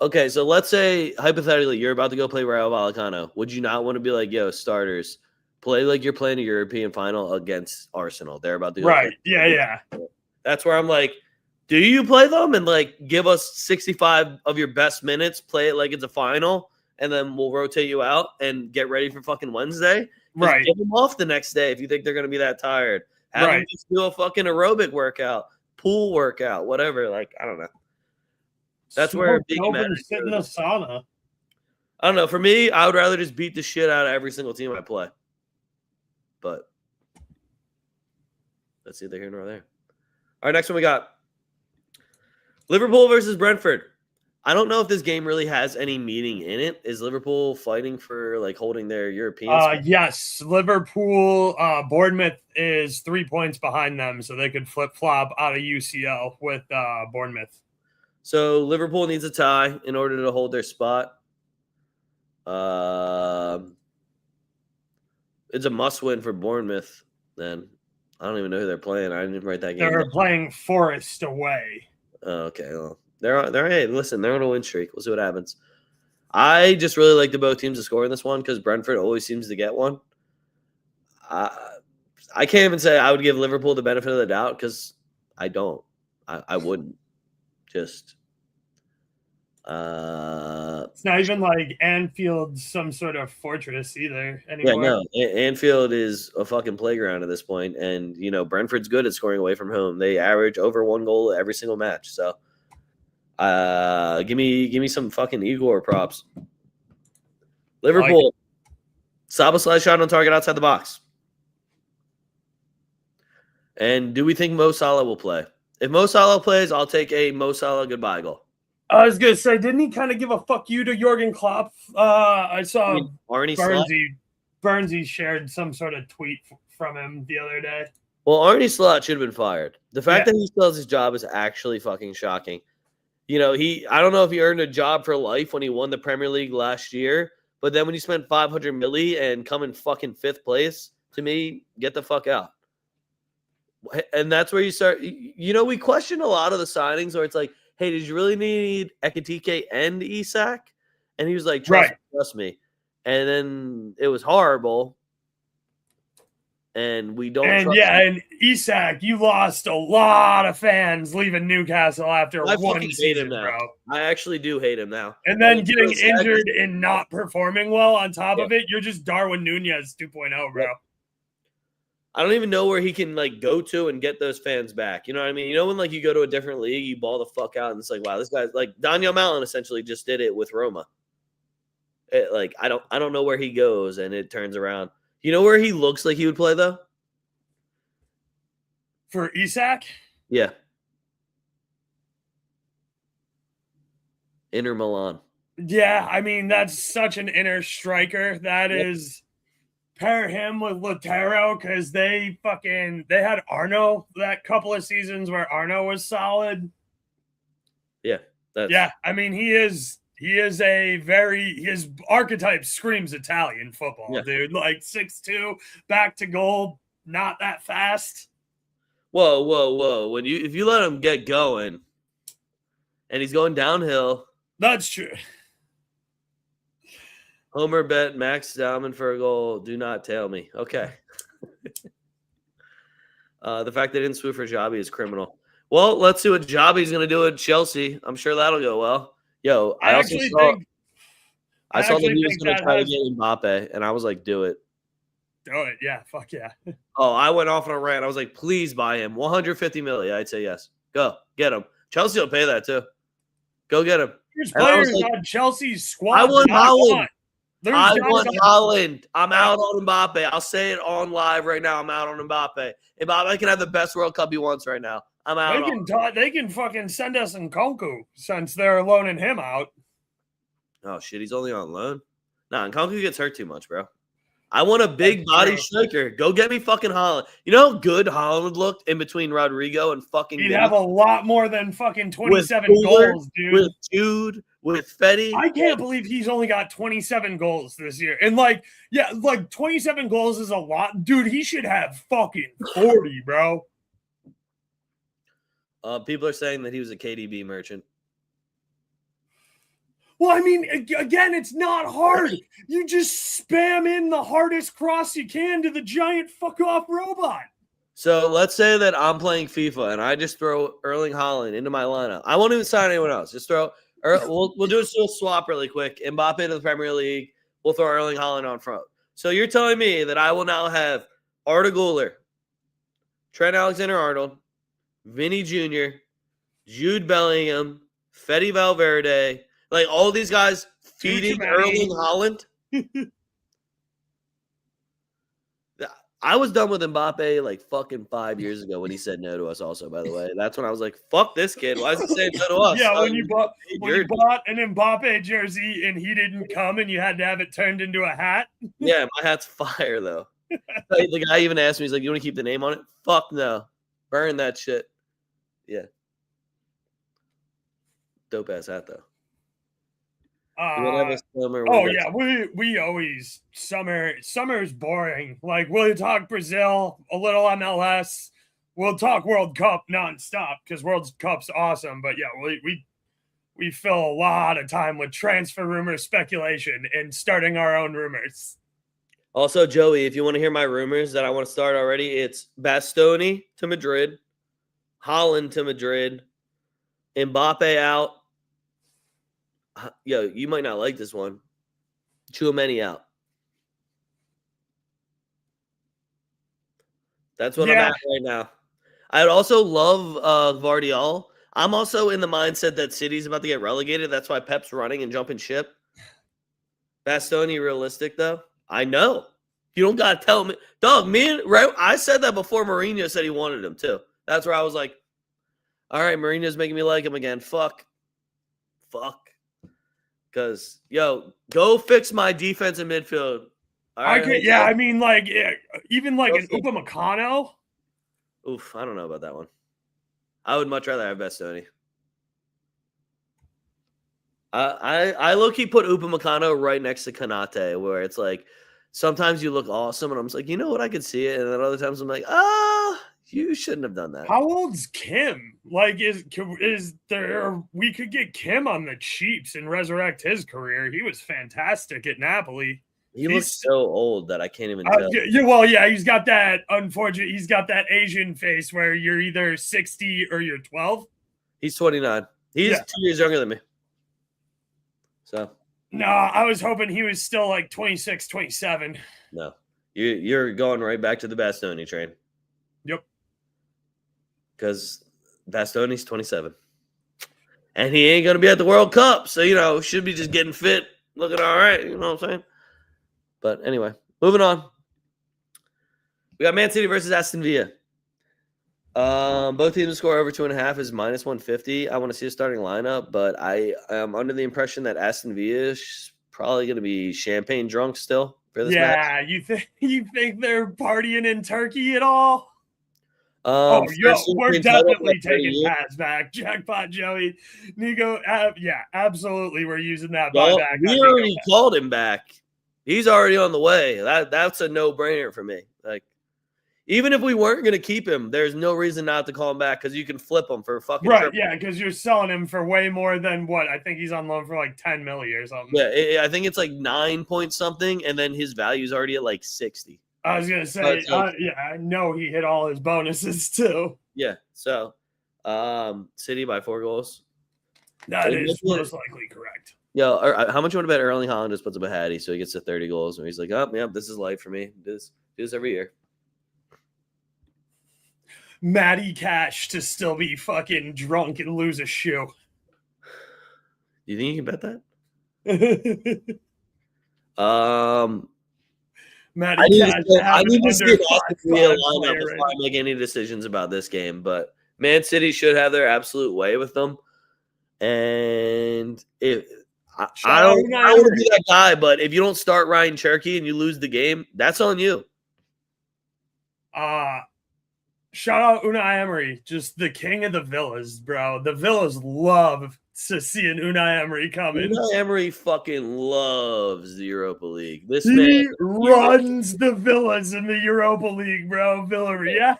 [SPEAKER 1] okay, so let's say hypothetically you're about to go play Rayo Vallecano. Would you not want to be like, yo, starters, play like you're playing a European final against Arsenal? They're about to go
[SPEAKER 2] right. Yeah.
[SPEAKER 1] That's where I'm like, do you play them and like give us 65 of your best minutes, play it like it's a final, and then we'll rotate you out and get ready for fucking Wednesday?
[SPEAKER 2] Right.
[SPEAKER 1] Get them off the next day if you think they're going to be that tired. Have them just do a fucking aerobic workout, pool workout, whatever. Like, I don't know. That's where
[SPEAKER 2] sit in the sauna.
[SPEAKER 1] I don't know. For me, I would rather just beat the shit out of every single team I play. But that's neither here nor there. All right, next one we got Liverpool versus Brentford. I don't know if this game really has any meaning in it. Is Liverpool fighting for like holding their European spot?
[SPEAKER 2] Yes. Liverpool, Bournemouth is 3 points behind them, so they could flip-flop out of UCL with Bournemouth.
[SPEAKER 1] So Liverpool needs a tie in order to hold their spot. It's a must-win for Bournemouth. Then I don't even know who they're playing. I didn't even write that game.
[SPEAKER 2] They're playing Forest away.
[SPEAKER 1] Okay, well, they're hey, listen, they're on a win streak. We'll see what happens. I just really like the both teams to score in this one because Brentford always seems to get one. I can't even say I would give Liverpool the benefit of the doubt because I don't. I wouldn't. Just
[SPEAKER 2] it's not even like Anfield's some sort of fortress either anymore.
[SPEAKER 1] Yeah, no, Anfield is a fucking playground at this point, and you know Brentford's good at scoring away from home. They average over 1 goal every single match. So, give me some fucking Igor props. Liverpool, Szoboszlai shot on target outside the box. And do we think Mo Salah will play? If Mo Salah plays, I'll take a Mo Salah goodbye goal.
[SPEAKER 2] I was gonna say, didn't he kind of give a fuck you to Jurgen Klopp? I saw Burnsy shared some sort of tweet from him the other day.
[SPEAKER 1] Well, Arne Slot should have been fired. The fact that he still has his job is actually fucking shocking. You know, I don't know if he earned a job for life when he won the Premier League last year, but then when you spent 500 milli and come in fucking 5th place, to me, get the fuck out. And that's where you start. You know, we question a lot of the signings where it's like, hey, did you really need Ekitike and Isak? And he was like, trust me. And then it was horrible. And we don't.
[SPEAKER 2] And and Isak, you lost a lot of fans leaving Newcastle after one season, bro.
[SPEAKER 1] I actually do hate him now.
[SPEAKER 2] And then getting injured and not performing well on top of it, you're just Darwin Nunez 2.0, bro.
[SPEAKER 1] I don't even know where he can like go to and get those fans back. You know what I mean? You know when like you go to a different league, you ball the fuck out, and it's like, wow, this guy's like Daniel Malin essentially just did it with Roma. I don't know where he goes, and it turns around. You know where he looks like he would play though?
[SPEAKER 2] For Isak?
[SPEAKER 1] Yeah. Inter Milan.
[SPEAKER 2] Yeah, I mean that's such an inner striker. That is. pair him with Lautaro because they had Arno that couple of seasons where Arno was solid.
[SPEAKER 1] Yeah.
[SPEAKER 2] Yeah, I mean he is his archetype screams Italian football, dude. Like 6'2", back to goal, not that fast.
[SPEAKER 1] Whoa. If you let him get going and he's going downhill.
[SPEAKER 2] That's true.
[SPEAKER 1] Homer bet Max Diamond for a goal. Do not tell me. Okay. The fact they didn't swoop for Javi is criminal. Well, let's see what Javi's going to do at Chelsea. I'm sure that'll go well. Yo, I saw that he was going to try to get Mbappe, and I was like, do it.
[SPEAKER 2] Do it. Yeah, fuck yeah.
[SPEAKER 1] Oh, I went off on a rant. I was like, please buy him. 150 million. I'd say yes. Go. Get him. Chelsea will pay that too. Go get him.
[SPEAKER 2] There's players on Chelsea's squad.
[SPEAKER 1] I want Holland. I want Holland. I'm out on Mbappe. I'll say it on live right now. I'm out on Mbappe. Mbappe can have the best World Cup he wants right now. I'm out.
[SPEAKER 2] They can fucking send us Nkunku since they're loaning him out.
[SPEAKER 1] Oh, shit. He's only on loan? Nah, Nkunku gets hurt too much, bro. I want a big body striker. Go get me fucking Holland. You know how good Holland looked in between Rodrigo and fucking
[SPEAKER 2] He'd have a lot more than fucking 27 goals, dude.
[SPEAKER 1] With Jude, with Fetty.
[SPEAKER 2] I can't believe he's only got 27 goals this year. And 27 goals is a lot. Dude, he should have fucking 40, bro.
[SPEAKER 1] People are saying that he was a KDB merchant.
[SPEAKER 2] Well, I mean, again, it's not hard. You just spam in the hardest cross you can to the giant fuck-off robot.
[SPEAKER 1] So let's say that I'm playing FIFA and I just throw Erling Haaland into my lineup. I won't even sign anyone else. Just throw we'll do a swap really quick. Mbappe to the Premier League. We'll throw Erling Haaland on front. So you're telling me that I will now have Arda Güler, Trent Alexander-Arnold, Vinny Jr., Jude Bellingham, Fetty Valverde, like all these guys feeding Erling Haaland. I was done with Mbappe like fucking 5 years ago when he said no to us also, by the way. That's when I was like, fuck this kid. Why is he saying no to us?
[SPEAKER 2] Yeah, when you bought an Mbappe jersey and he didn't come and you had to have it turned into a hat.
[SPEAKER 1] Yeah, my hat's fire, though. The guy even asked me, he's like, you want to keep the name on it? Fuck no. Burn that shit. Yeah. Dope-ass hat, though.
[SPEAKER 2] We always summer's boring. Like we'll talk Brazil, a little MLS, we'll talk World Cup nonstop because World Cup's awesome. But yeah, we fill a lot of time with transfer rumor speculation and starting our own rumors.
[SPEAKER 1] Also, Joey, if you want to hear my rumors that I want to start already, it's Bastoni to Madrid, Haaland to Madrid, Mbappe out. Yo, you might not like this one. Tchouaméni out. That's what I'm at right now. I'd also love Gvardiol. I'm also in the mindset that City's about to get relegated. That's why Pep's running and jumping ship. Bastoni realistic, though? I know. You don't got to tell me. Dog, I said that before Mourinho said he wanted him, too. That's where I was like, all right, Mourinho's making me like him again. Fuck. Because, go fix my defense and midfield.
[SPEAKER 2] Right, even an Upamecano.
[SPEAKER 1] Oof, I don't know about that one. I would much rather have Bastoni. I low-key put Upamecano right next to Konate, where it's like, sometimes you look awesome, and I'm just like, you know what, I could see it. And then other times I'm like, you shouldn't have done that.
[SPEAKER 2] How old's Kim? Like, we could get Kim on the cheaps and resurrect his career. He was fantastic at Napoli.
[SPEAKER 1] He looks so old that I can't even tell.
[SPEAKER 2] He's got that he's got that Asian face where you're either 60 or you're 12.
[SPEAKER 1] He's 29. He's 2 years younger than me. So.
[SPEAKER 2] No, I was hoping he was still like 26, 27.
[SPEAKER 1] No. You're going right back to the Bastoni train.
[SPEAKER 2] Yep.
[SPEAKER 1] Because Bastoni's 27. And he ain't going to be at the World Cup. So, should be just getting fit, looking all right. You know what I'm saying? But anyway, moving on. We got Man City versus Aston Villa. Both teams to score over 2.5 is minus 150. I want to see a starting lineup, but I am under the impression that Aston Villa is probably going to be champagne drunk still for this match.
[SPEAKER 2] Yeah, you think they're partying in Turkey at all? Oh, we're definitely taking Paz back. Jackpot Joey, Nico. Yeah, absolutely. We're using that buyback.
[SPEAKER 1] We already called him back. He's already on the way. That's a no-brainer for me. Like, even if we weren't going to keep him, there's no reason not to call him back because you can flip him for fucking
[SPEAKER 2] triple. Yeah, because you're selling him for way more than what I think he's on loan for, like 10 million or something.
[SPEAKER 1] Yeah, I think it's like 9 point something, and then his value is already at like 60.
[SPEAKER 2] I was gonna say, yeah, I know he hit all his bonuses too.
[SPEAKER 1] Yeah, so City by 4 goals.
[SPEAKER 2] That is most likely correct.
[SPEAKER 1] Yo, how much you want to bet Erling Haaland just puts up a hattie so he gets to 30 goals? And he's like, oh, yeah, this is life for me. Do this every year.
[SPEAKER 2] Matty Cash to still be fucking drunk and lose a shoe.
[SPEAKER 1] Do you think you can bet that? I need to see an Aston Villa lineup before I make any decisions about this game. But Man City should have their absolute way with them. And I don't want to be that guy, but if you don't start Ryan Cherky and you lose the game, that's on you.
[SPEAKER 2] Shout out Unai Emery, just the king of the Villas, bro. The Villas love to see an Unai Emery coming.
[SPEAKER 1] Unai Emery fucking loves the Europa League.
[SPEAKER 2] He runs the Villas in the Europa League, bro. Villarreal,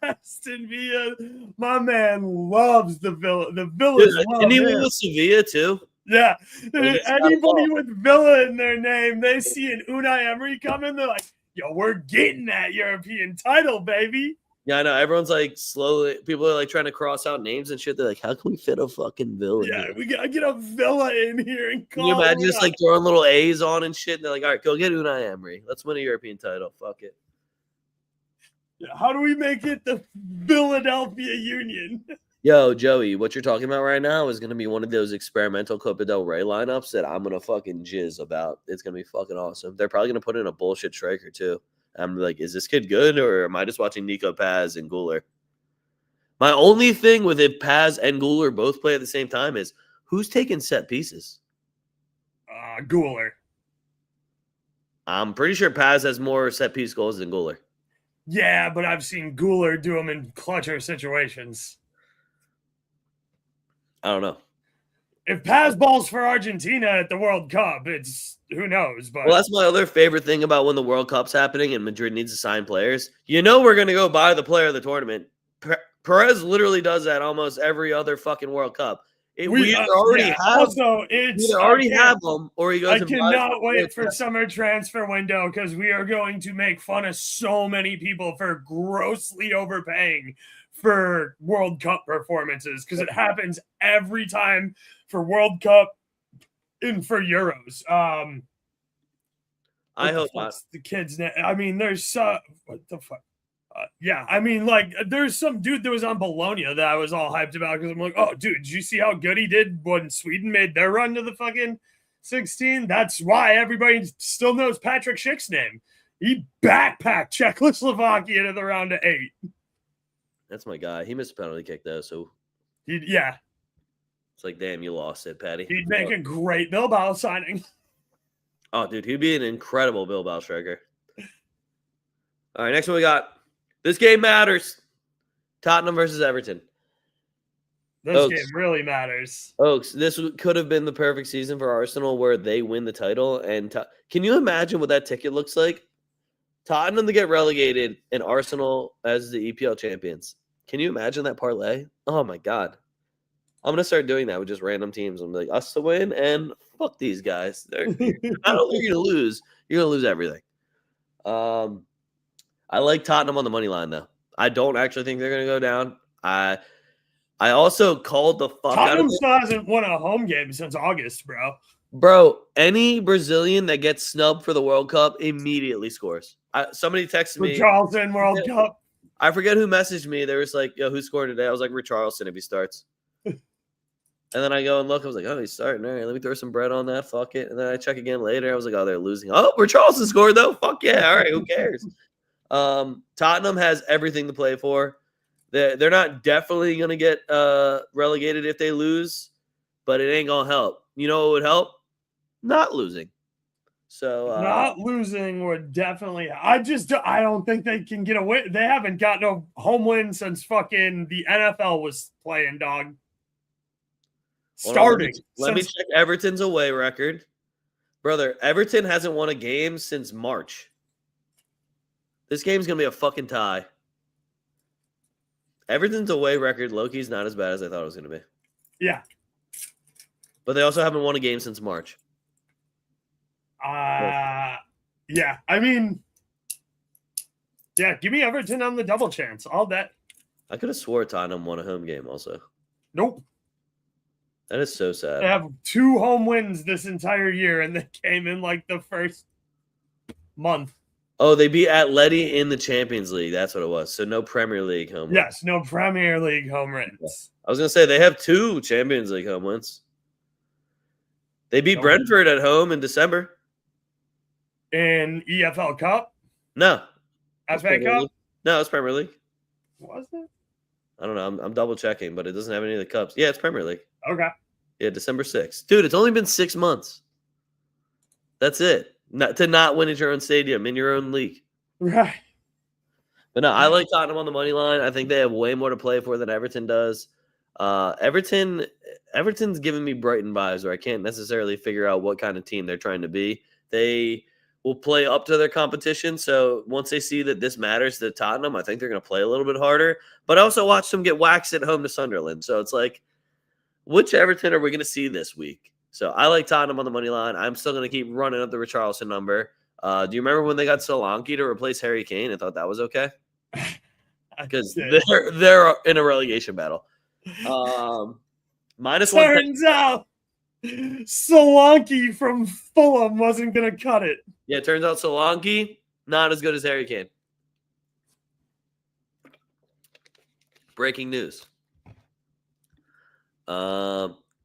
[SPEAKER 2] Aston Villa. My man loves the Villa. The Villas love him.
[SPEAKER 1] Anyone with Sevilla too?
[SPEAKER 2] Yeah. Anybody with Villa in their name, they see an Unai Emery coming, they're like, yo, we're getting that European title, baby.
[SPEAKER 1] Yeah, I know. Everyone's like slowly. People are like trying to cross out names and shit. They're like, "How can we fit a fucking Villa?"
[SPEAKER 2] Yeah, we gotta get a Villa in here and call.
[SPEAKER 1] Can you imagine just like throwing little A's on and shit? And they're like, "All right, go get Unai Emery. Let's win a European title. Fuck it."
[SPEAKER 2] Yeah, how do we make it the Philadelphia Union?
[SPEAKER 1] Yo, Joey, what you're talking about right now is gonna be one of those experimental Copa del Rey lineups that I'm gonna fucking jizz about. It's gonna be fucking awesome. They're probably gonna put in a bullshit striker too. I'm like, is this kid good, or am I just watching Nico Paz and Guler? My only thing with if Paz and Guler both play at the same time is who's taking set pieces?
[SPEAKER 2] Guler.
[SPEAKER 1] I'm pretty sure Paz has more set piece goals than Guler.
[SPEAKER 2] Yeah, but I've seen Guler do them in clutcher situations.
[SPEAKER 1] I don't know.
[SPEAKER 2] If Paz balls for Argentina at the World Cup, it's who knows. But
[SPEAKER 1] well, that's my other favorite thing about when the World Cup's happening and Madrid needs to sign players. You know we're going to go buy the player of the tournament. Perez literally does that almost every other fucking World Cup. We already have them, or he goes.
[SPEAKER 2] I cannot wait for summer transfer window because we are going to make fun of so many people for grossly overpaying for World Cup performances because it happens every time for World Cup and for Euros.
[SPEAKER 1] I hope not.
[SPEAKER 2] The kids. I mean, there's what the fuck. Yeah, I mean, like, there's some dude that was on Bologna that I was all hyped about because I'm like, oh, dude, did you see how good he did when Sweden made their run to the fucking 16? That's why everybody still knows Patrick Schick's name. He backpacked Czechoslovakia to the round of 8.
[SPEAKER 1] That's my guy. He missed a penalty kick, though, so.
[SPEAKER 2] Yeah.
[SPEAKER 1] It's like, damn, you lost it, Patty.
[SPEAKER 2] He'd make a great Bilbao signing.
[SPEAKER 1] Oh, dude, he'd be an incredible Bilbao striker. All right, next one we got. This game matters. Tottenham versus Everton.
[SPEAKER 2] This game really matters.
[SPEAKER 1] Oaks, this could have been the perfect season for Arsenal where they win the title. And can you imagine what that ticket looks like? Tottenham to get relegated and Arsenal as the EPL champions. Can you imagine that parlay? Oh, my God. I'm going to start doing that with just random teams. I'm like, us to win and fuck these guys. Not only are you going to lose, you're going to lose everything. I like Tottenham on the money line, though. I don't actually think they're going to go down. I also called the fuck out of
[SPEAKER 2] Tottenham still hasn't won a home game since August, bro.
[SPEAKER 1] Bro, any Brazilian that gets snubbed for the World Cup immediately scores. Somebody texted me.
[SPEAKER 2] Richarlison World Cup.
[SPEAKER 1] I forget who messaged me. They was like, yo, who scored today? I was like, Richarlison if he starts. And then I go and look. I was like, oh, he's starting. All right, let me throw some bread on that. Fuck it. And then I check again later. I was like, oh, they're losing. Oh, Richarlison scored, though. Fuck yeah. All right, who cares? Tottenham has everything to play for. They're not definitely going to get relegated if they lose, but it ain't going to help. You know what would help? Not losing. So
[SPEAKER 2] not losing would definitely. I don't think they can get a win. They haven't gotten a home win since fucking the NFL was playing, dog. Starting.
[SPEAKER 1] Let me check Everton's away record. Brother, Everton hasn't won a game since March. This game's going to be a fucking tie. Everton's away record, low-key's not as bad as I thought it was going to be.
[SPEAKER 2] Yeah.
[SPEAKER 1] But they also haven't won a game since March.
[SPEAKER 2] Yeah. I mean, yeah, give me Everton on the double chance. All that.
[SPEAKER 1] I could have swore Tottenham won a home game also.
[SPEAKER 2] Nope.
[SPEAKER 1] That is so sad.
[SPEAKER 2] They have 2 home wins this entire year, and they came in like the first month.
[SPEAKER 1] Oh, they beat Atleti in the Champions League. That's what it was. So no Premier League home wins.
[SPEAKER 2] Yes, no Premier League home wins.
[SPEAKER 1] I was going to say they have 2 Champions League home wins. They beat Brentford at home in December.
[SPEAKER 2] In EFL Cup?
[SPEAKER 1] No.
[SPEAKER 2] FA Cup?
[SPEAKER 1] No, it's Premier League.
[SPEAKER 2] Was it?
[SPEAKER 1] I don't know. I'm double checking, but it doesn't have any of the cups. Yeah, it's Premier League.
[SPEAKER 2] Okay.
[SPEAKER 1] Yeah, December 6th. Dude, it's only been 6 months. That's it. Not win at your own stadium in your own league.
[SPEAKER 2] Right.
[SPEAKER 1] But no, I like Tottenham on the money line. I think they have way more to play for than Everton does. Everton's giving me Brighton vibes where I can't necessarily figure out what kind of team they're trying to be. They will play up to their competition. So once they see that this matters to Tottenham, I think they're going to play a little bit harder. But I also watched them get waxed at home to Sunderland. So it's like, which Everton are we going to see this week? So I like Tottenham on the money line. I'm still going to keep running up the Richarlison number. Do you remember when they got Solanke to replace Harry Kane? I thought that was okay. Because they're in a relegation battle. Minus one.
[SPEAKER 2] Turns out Solanke from Fulham wasn't going to cut it.
[SPEAKER 1] Yeah, it turns out Solanke, not as good as Harry Kane. Breaking news.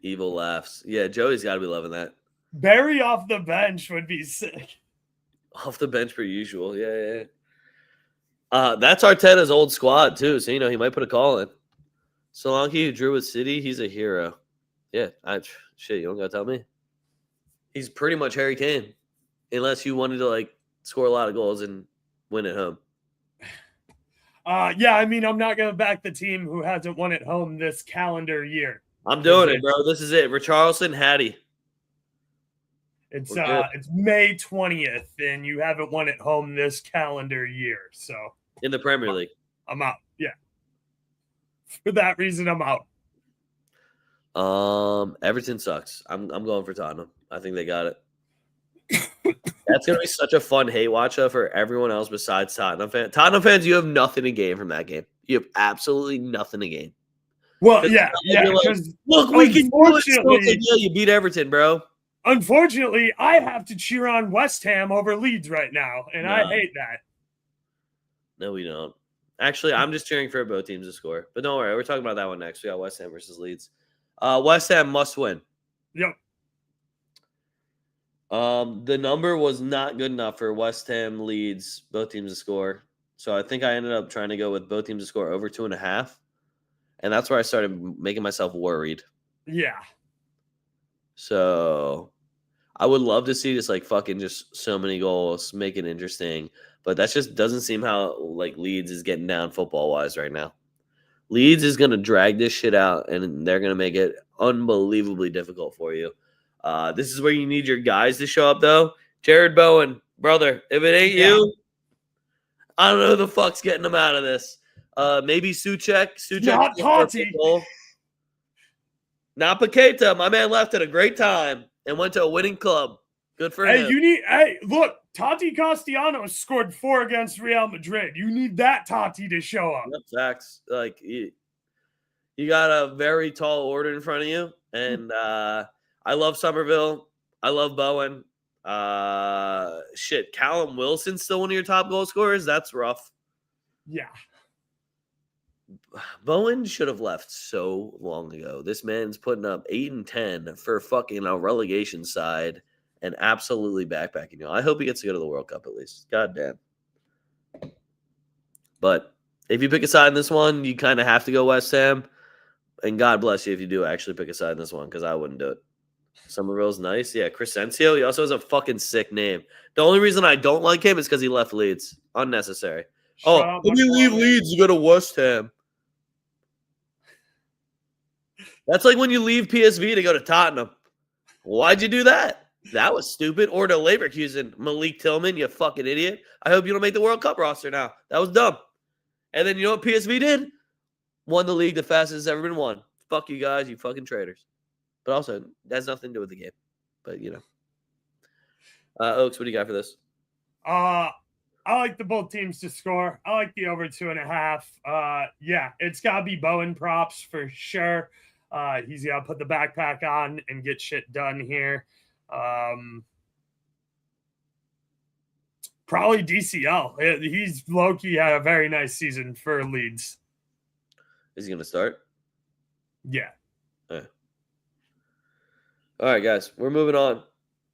[SPEAKER 1] Evil laughs. Yeah, Joey's got to be loving that.
[SPEAKER 2] Barry off the bench would be sick.
[SPEAKER 1] Off the bench per usual. Yeah. That's Arteta's old squad, too. So, he might put a call in. Solanke, who drew with City, he's a hero. Yeah, shit, you don't got to tell me. He's pretty much Harry Kane. Unless you wanted to, score a lot of goals and win at home.
[SPEAKER 2] Yeah, I mean, I'm not going to back the team who hasn't won at home this calendar year.
[SPEAKER 1] I'm doing it, bro. This is it. Richarlison, Hattie.
[SPEAKER 2] It's May 20th, and you haven't won at home this calendar year. So
[SPEAKER 1] in the Premier League.
[SPEAKER 2] I'm out. Yeah. For that reason, I'm out.
[SPEAKER 1] Everton sucks. I'm going for Tottenham. I think they got it. That's going to be such a fun hate watch for everyone else besides Tottenham fans. Tottenham fans, you have nothing to gain from that game. You have absolutely nothing to gain.
[SPEAKER 2] Well, yeah.
[SPEAKER 1] Look, we can do it. Yeah, you beat Everton, bro.
[SPEAKER 2] Unfortunately, I have to cheer on West Ham over Leeds right now, and I hate that.
[SPEAKER 1] No, we don't. Actually, I'm just cheering for both teams to score. But don't worry, we're talking about that one next. We got West Ham versus Leeds. West Ham must win.
[SPEAKER 2] Yep.
[SPEAKER 1] The number was not good enough for West Ham, Leeds, both teams to score. So I think I ended up trying to go with both teams to score over 2.5. And that's where I started making myself worried.
[SPEAKER 2] Yeah.
[SPEAKER 1] So I would love to see this fucking just so many goals, make it interesting. But that just doesn't seem how Leeds is getting down football-wise right now. Leeds is going to drag this shit out, and they're going to make it unbelievably difficult for you. This is where you need your guys to show up, though. Jared Bowen, brother, if it ain't you, I don't know who the fuck's getting them out of this. Maybe Suchek.
[SPEAKER 2] Not Conti.
[SPEAKER 1] Not Paqueta. My man left at a great time and went to a winning club. Good for him.
[SPEAKER 2] Look, Tati Castellanos scored 4 against Real Madrid. You need that Tati to show up.
[SPEAKER 1] Facts. You got a very tall order in front of you. And I love Somerville. I love Bowen. Callum Wilson's still one of your top goal scorers. That's rough.
[SPEAKER 2] Yeah.
[SPEAKER 1] Bowen should have left so long ago. This man's putting up 8 and 10 for fucking a relegation side and absolutely backpacking. I hope he gets to go to the World Cup at least. God damn. But if you pick a side in this one, you kind of have to go West Ham. And God bless you if you do actually pick a side in this one, because I wouldn't do it. Somerville's nice. Yeah, Crescencio. He also has a fucking sick name. The only reason I don't like him is because he left Leeds. Unnecessary.
[SPEAKER 2] Shut
[SPEAKER 1] Oh,
[SPEAKER 2] up,
[SPEAKER 1] when you leave
[SPEAKER 2] McFarland.
[SPEAKER 1] Leeds, you go to West Ham. That's like when you leave PSV to go to Tottenham. Why'd you do that? That was stupid. Or to Leverkusen, Malik Tillman, you fucking idiot. I hope you don't make the World Cup roster now. That was dumb. And then you know what PSV did? Won the league the fastest it's ever been won. Fuck you guys, you fucking traitors. But also, that has nothing to do with the game. But, you know. Oaks, what do you got for this?
[SPEAKER 2] I like the both teams to score. I like the over 2.5. Yeah, it's got to be Bowen props for sure. He's got to put the backpack on and get shit done here. Probably DCL. He's low-key had a very nice season for Leeds.
[SPEAKER 1] Is he going to start?
[SPEAKER 2] Yeah.
[SPEAKER 1] All right, guys, we're moving on.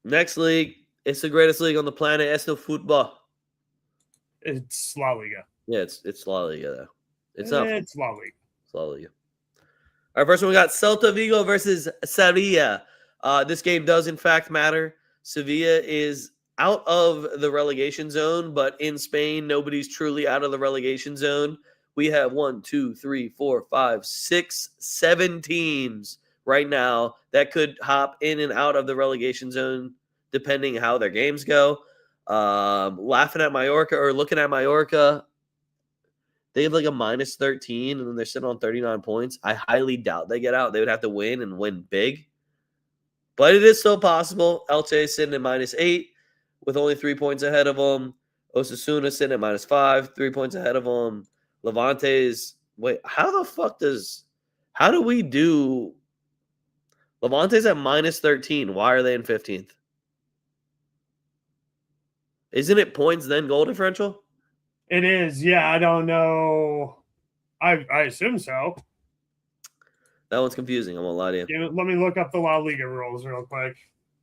[SPEAKER 1] Next league, it's the greatest league on the planet. Es football.
[SPEAKER 2] It's La Liga.
[SPEAKER 1] Yeah, it's La Liga, though. It's not.
[SPEAKER 2] It's La Liga.
[SPEAKER 1] It's La Liga. All right, first one we got Celta Vigo versus Sevilla. This game does, in fact, matter. Sevilla is out of the relegation zone, but in Spain, nobody's truly out of the relegation zone. We have 1, 2, 3, 4, 5, 6, 7 teams right now that could hop in and out of the relegation zone depending how their games go. Laughing at Mallorca or looking at Mallorca, they have like a minus 13 and then they're sitting on 39 points. I highly doubt they get out. They would have to win and win big. But it is still possible. Elche is sitting at minus 8 with only 3 points ahead of them. Osasuna sitting at minus 5, 3 points ahead of them. Levante is how do we do? Levante's at minus 13. Why are they in 15th? Isn't it points then goal differential?
[SPEAKER 2] It is. Yeah, I don't know. I assume so.
[SPEAKER 1] That one's confusing. I won't lie to you.
[SPEAKER 2] Yeah, let me look up the La Liga rules real quick.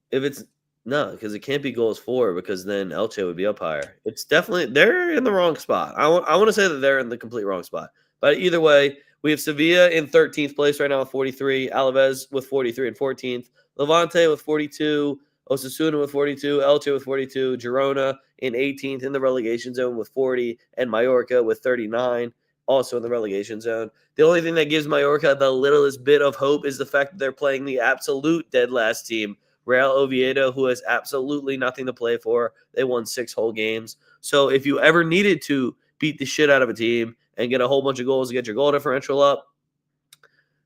[SPEAKER 1] If it's no, because it can't be goals for, because then Elche would be up higher. It's definitely they're in the wrong spot. I want to say that they're in the complete wrong spot. But either way, we have Sevilla in 13th place right now with 43, Alaves with 43 and 14th, Levante with 42, Osasuna with 42, Elche with 42, Girona in 18th in the relegation zone with 40, and Mallorca with 39, also in the relegation zone. The only thing that gives Mallorca the littlest bit of hope is the fact that they're playing the absolute dead last team, Real Oviedo, who has absolutely nothing to play for. They won 6 whole games. So if you ever needed to beat the shit out of a team and get a whole bunch of goals to get your goal differential up,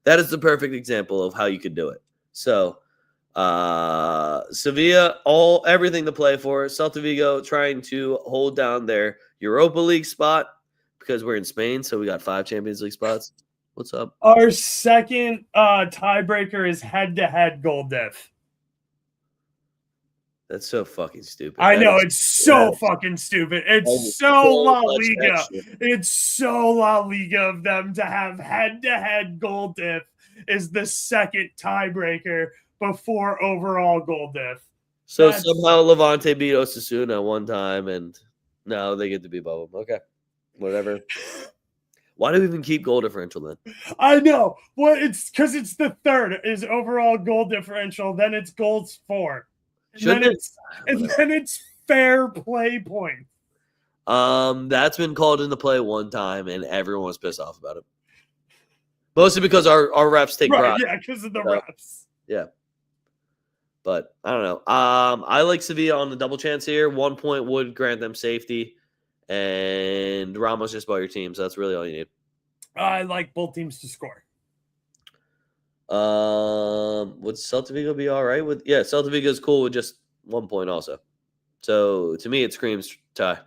[SPEAKER 1] that is the perfect example of how you could do it. So Sevilla, everything to play for. Celta Vigo trying to hold down their Europa League spot because we're in Spain, so we got 5 Champions League spots. What's up?
[SPEAKER 2] Our second tiebreaker is head-to-head goal diff.
[SPEAKER 1] That's so fucking stupid.
[SPEAKER 2] I know, it's so fucking stupid. It's so La Liga.
[SPEAKER 1] Extra.
[SPEAKER 2] It's so La Liga of them to have head-to-head goal diff is the second tiebreaker before overall goal diff.
[SPEAKER 1] So somehow Levante beat Osasuna one time, and now they get to be above them. Okay, whatever. Why do we even keep goal differential then?
[SPEAKER 2] I know. Well, it's because it's the third is overall goal differential. Then it's goals for. And then it's fair play points.
[SPEAKER 1] That's been called into play one time, and everyone was pissed off about it. Mostly because our refs take pride.
[SPEAKER 2] Yeah, because of the refs.
[SPEAKER 1] Yeah. But I don't know. I like Sevilla on the double chance here. 1 point would grant them safety, and Ramos just bought your team, so that's really all you need.
[SPEAKER 2] I like both teams to score.
[SPEAKER 1] Would Celta Vigo be all right with? Yeah, Celta Vigo is cool with just 1 point also. So to me, it screams tie.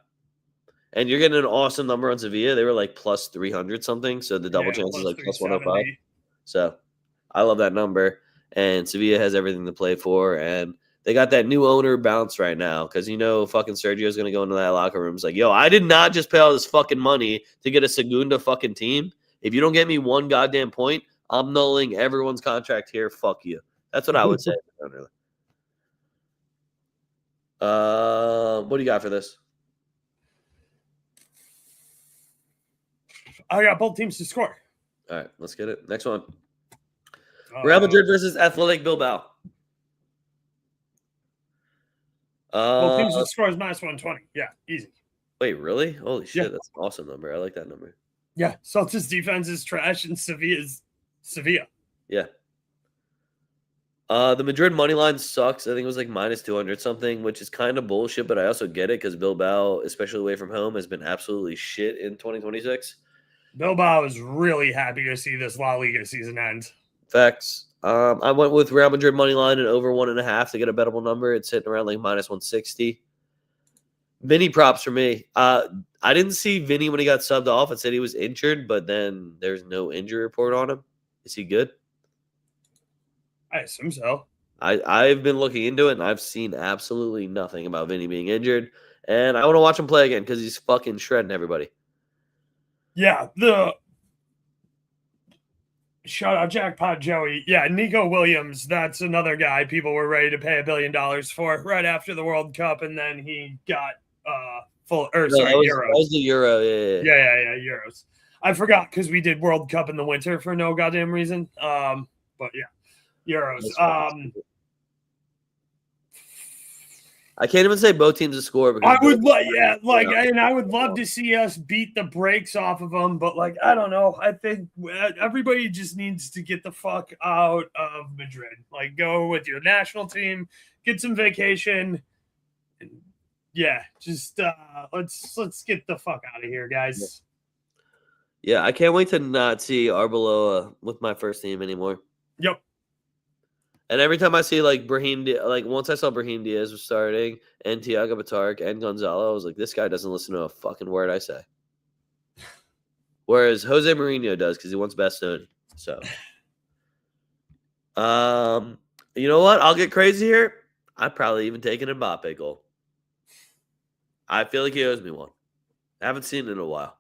[SPEAKER 1] And you're getting an awesome number on Sevilla. They were like plus 300 something. So the double chance is like plus 105. So I love that number. And Sevilla has everything to play for. And they got that new owner bounce right now. Because you know fucking Sergio's going to go into that locker room. It's like, yo, I did not just pay all this fucking money to get a Segunda fucking team. If you don't get me 1 goddamn point, I'm nulling everyone's contract here. Fuck you. That's what I would say. What do you got for this?
[SPEAKER 2] I got both teams to score.
[SPEAKER 1] All right, let's get it. Next one. Real Madrid versus Athletic Bilbao.
[SPEAKER 2] Both
[SPEAKER 1] Uh,
[SPEAKER 2] teams with scores minus 120. Yeah, easy.
[SPEAKER 1] wait, really? Holy shit,
[SPEAKER 2] Yeah.
[SPEAKER 1] that's an awesome number. I like that number.
[SPEAKER 2] Yeah, Celtics defense is trash and Sevilla's Sevilla.
[SPEAKER 1] Yeah. The Madrid money line sucks. I think it was like minus 200 something, which is kind of bullshit, but I also get it because Bilbao, especially away from home, has been absolutely shit in 2026.
[SPEAKER 2] Bilbao is really happy to see this La Liga season end.
[SPEAKER 1] Facts. I went with Real Madrid money line and over 1.5 to get a bettable number. It's sitting around like minus 160. Vinny props for me. I didn't see Vinny when he got subbed off. It said he was injured, but then there's no injury report on him. Is he good?
[SPEAKER 2] I assume so.
[SPEAKER 1] I've been looking into it, and I've seen absolutely nothing about Vinny being injured. And I want to watch him play again because he's fucking shredding everybody.
[SPEAKER 2] Yeah, shout out Jackpot Joey. Yeah, Nico Williams. That's another guy people were ready to pay $1 billion for right after the World Cup, and then he got
[SPEAKER 1] No,
[SPEAKER 2] euros.
[SPEAKER 1] that was the Euro.
[SPEAKER 2] Yeah, euros. I forgot because we did World Cup in the winter for no goddamn reason. But yeah, euros.
[SPEAKER 1] I can't even say both teams to score.
[SPEAKER 2] I would and I would love to see us beat the brakes off of them, but like I don't know. I think everybody just needs to get the fuck out of Madrid. Like, go with your national team, get some vacation. And yeah, just let's get the fuck out of here, guys.
[SPEAKER 1] Yeah, I can't wait to not see Arbeloa with my first team anymore.
[SPEAKER 2] Yep.
[SPEAKER 1] And every time I see like once I saw Brahim Diaz was starting and Thiago Batark and Gonzalo, I was like, this guy doesn't listen to a fucking word I say. Whereas Jose Mourinho does because he wants Bastoni. So, you know what? I'll get crazy here. I'd probably even take an Mbappe goal. I feel like he owes me one. I haven't seen it in a while.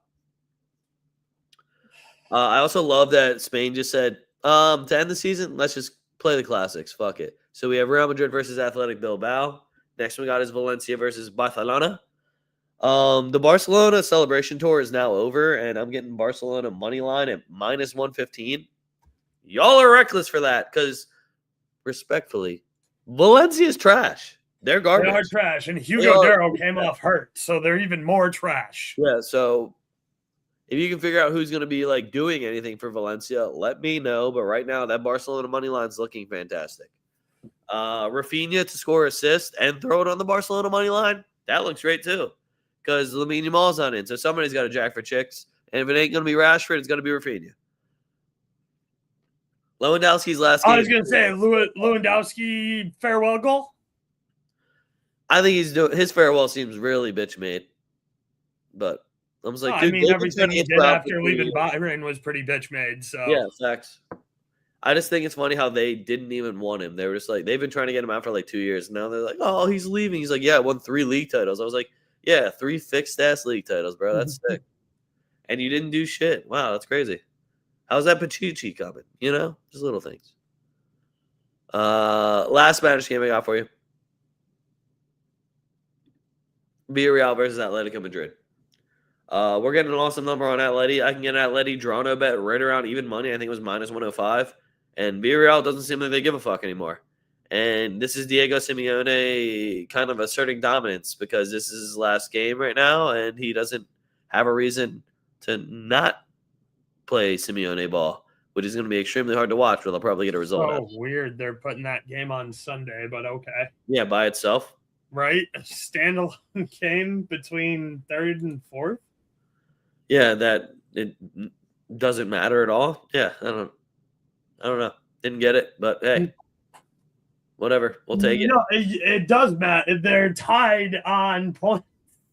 [SPEAKER 1] I also love that Spain just said, to end the season, let's just play the classics. Fuck it. So we have Real Madrid versus Athletic Bilbao. Next we got is Valencia versus Barcelona. The Barcelona celebration tour is now over, and I'm getting Barcelona money line at minus 115. Y'all are reckless for that because, respectfully, Valencia's trash. They're garbage.
[SPEAKER 2] They are trash, and Hugo Darrow came off hurt, so they're even more trash.
[SPEAKER 1] Yeah, so if you can figure out who's going to be like doing anything for Valencia, let me know. But right now, that Barcelona money line is looking fantastic. Rafinha to score assist and throw it on the Barcelona money line. That looks great too, because Lamine Yamal's on it. So somebody's got to jack for chicks. And if it ain't going to be Rashford, it's going to be Rafinha. Lewandowski's last game.
[SPEAKER 2] I was going to say Lewandowski farewell goal.
[SPEAKER 1] I think he's doing his farewell seems really bitch made, but I was like, dude,
[SPEAKER 2] everything he did after leaving Bayern was pretty bitch made. So
[SPEAKER 1] yeah, facts. I just think it's funny how they didn't even want him. They were just like, they've been trying to get him out for like 2 years. Now they're like, oh, he's leaving. He's like, yeah, I won 3 league titles. I was like, yeah, 3 fixed ass league titles, bro. That's sick. And you didn't do shit. Wow, that's crazy. How's that Pachuchi coming? You know, just little things. Last Spanish game I got for you. Villarreal versus Atletico Madrid. We're getting an awesome number on Atleti. I can get an Atleti Drano bet right around even money. I think it was minus 105. And Villarreal doesn't seem like they give a fuck anymore. And this is Diego Simeone kind of asserting dominance because this is his last game right now, and he doesn't have a reason to not play Simeone ball, which is going to be extremely hard to watch, but they'll probably get a result.
[SPEAKER 2] Oh, weird. They're putting that game on Sunday, but okay.
[SPEAKER 1] Yeah, by itself.
[SPEAKER 2] Right? A standalone game between 3rd and 4th?
[SPEAKER 1] Yeah, that it doesn't matter at all. Yeah, I don't know. Didn't get it, but hey, whatever. We'll take it.
[SPEAKER 2] No, it does matter. They're tied on points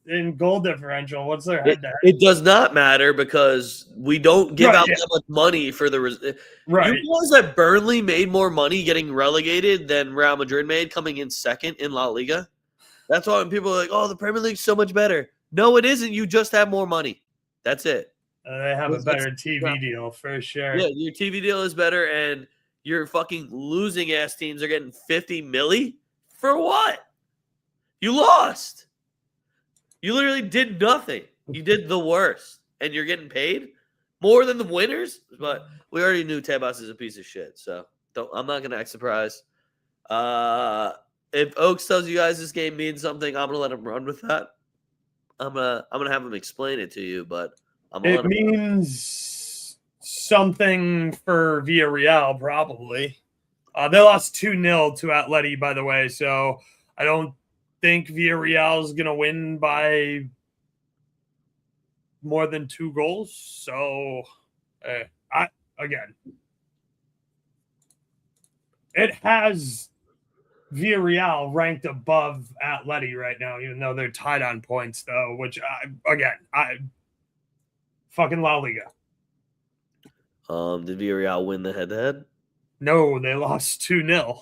[SPEAKER 2] in goal differential. What's their head-to-head?
[SPEAKER 1] It does not matter because we don't give out that much money for the right. You realize that Burnley made more money getting relegated than Real Madrid made coming in second in La Liga. That's why when people are like, "Oh, the Premier League's so much better." No, it isn't. You just have more money. That's it.
[SPEAKER 2] They have a better TV deal for sure.
[SPEAKER 1] Yeah, your TV deal is better, and your fucking losing ass teams are getting 50 milli for what? You lost. You literally did nothing. You did the worst, and you're getting paid more than the winners. But we already knew Tebas is a piece of shit, so I'm not gonna act surprised. if Oaks tells you guys this game means something, I'm gonna let him run with that. I'm gonna have him explain it to you, but I'm gonna
[SPEAKER 2] It
[SPEAKER 1] let him
[SPEAKER 2] means something for Villarreal, probably. They lost 2-0 to Atleti, by the way, so I don't think Villarreal is going to win by more than 2 goals. So, again, it has Villarreal ranked above Atleti right now, even though they're tied on points, though, which, I fucking La Liga.
[SPEAKER 1] Did Villarreal win the head-to-head?
[SPEAKER 2] No, they lost 2-0.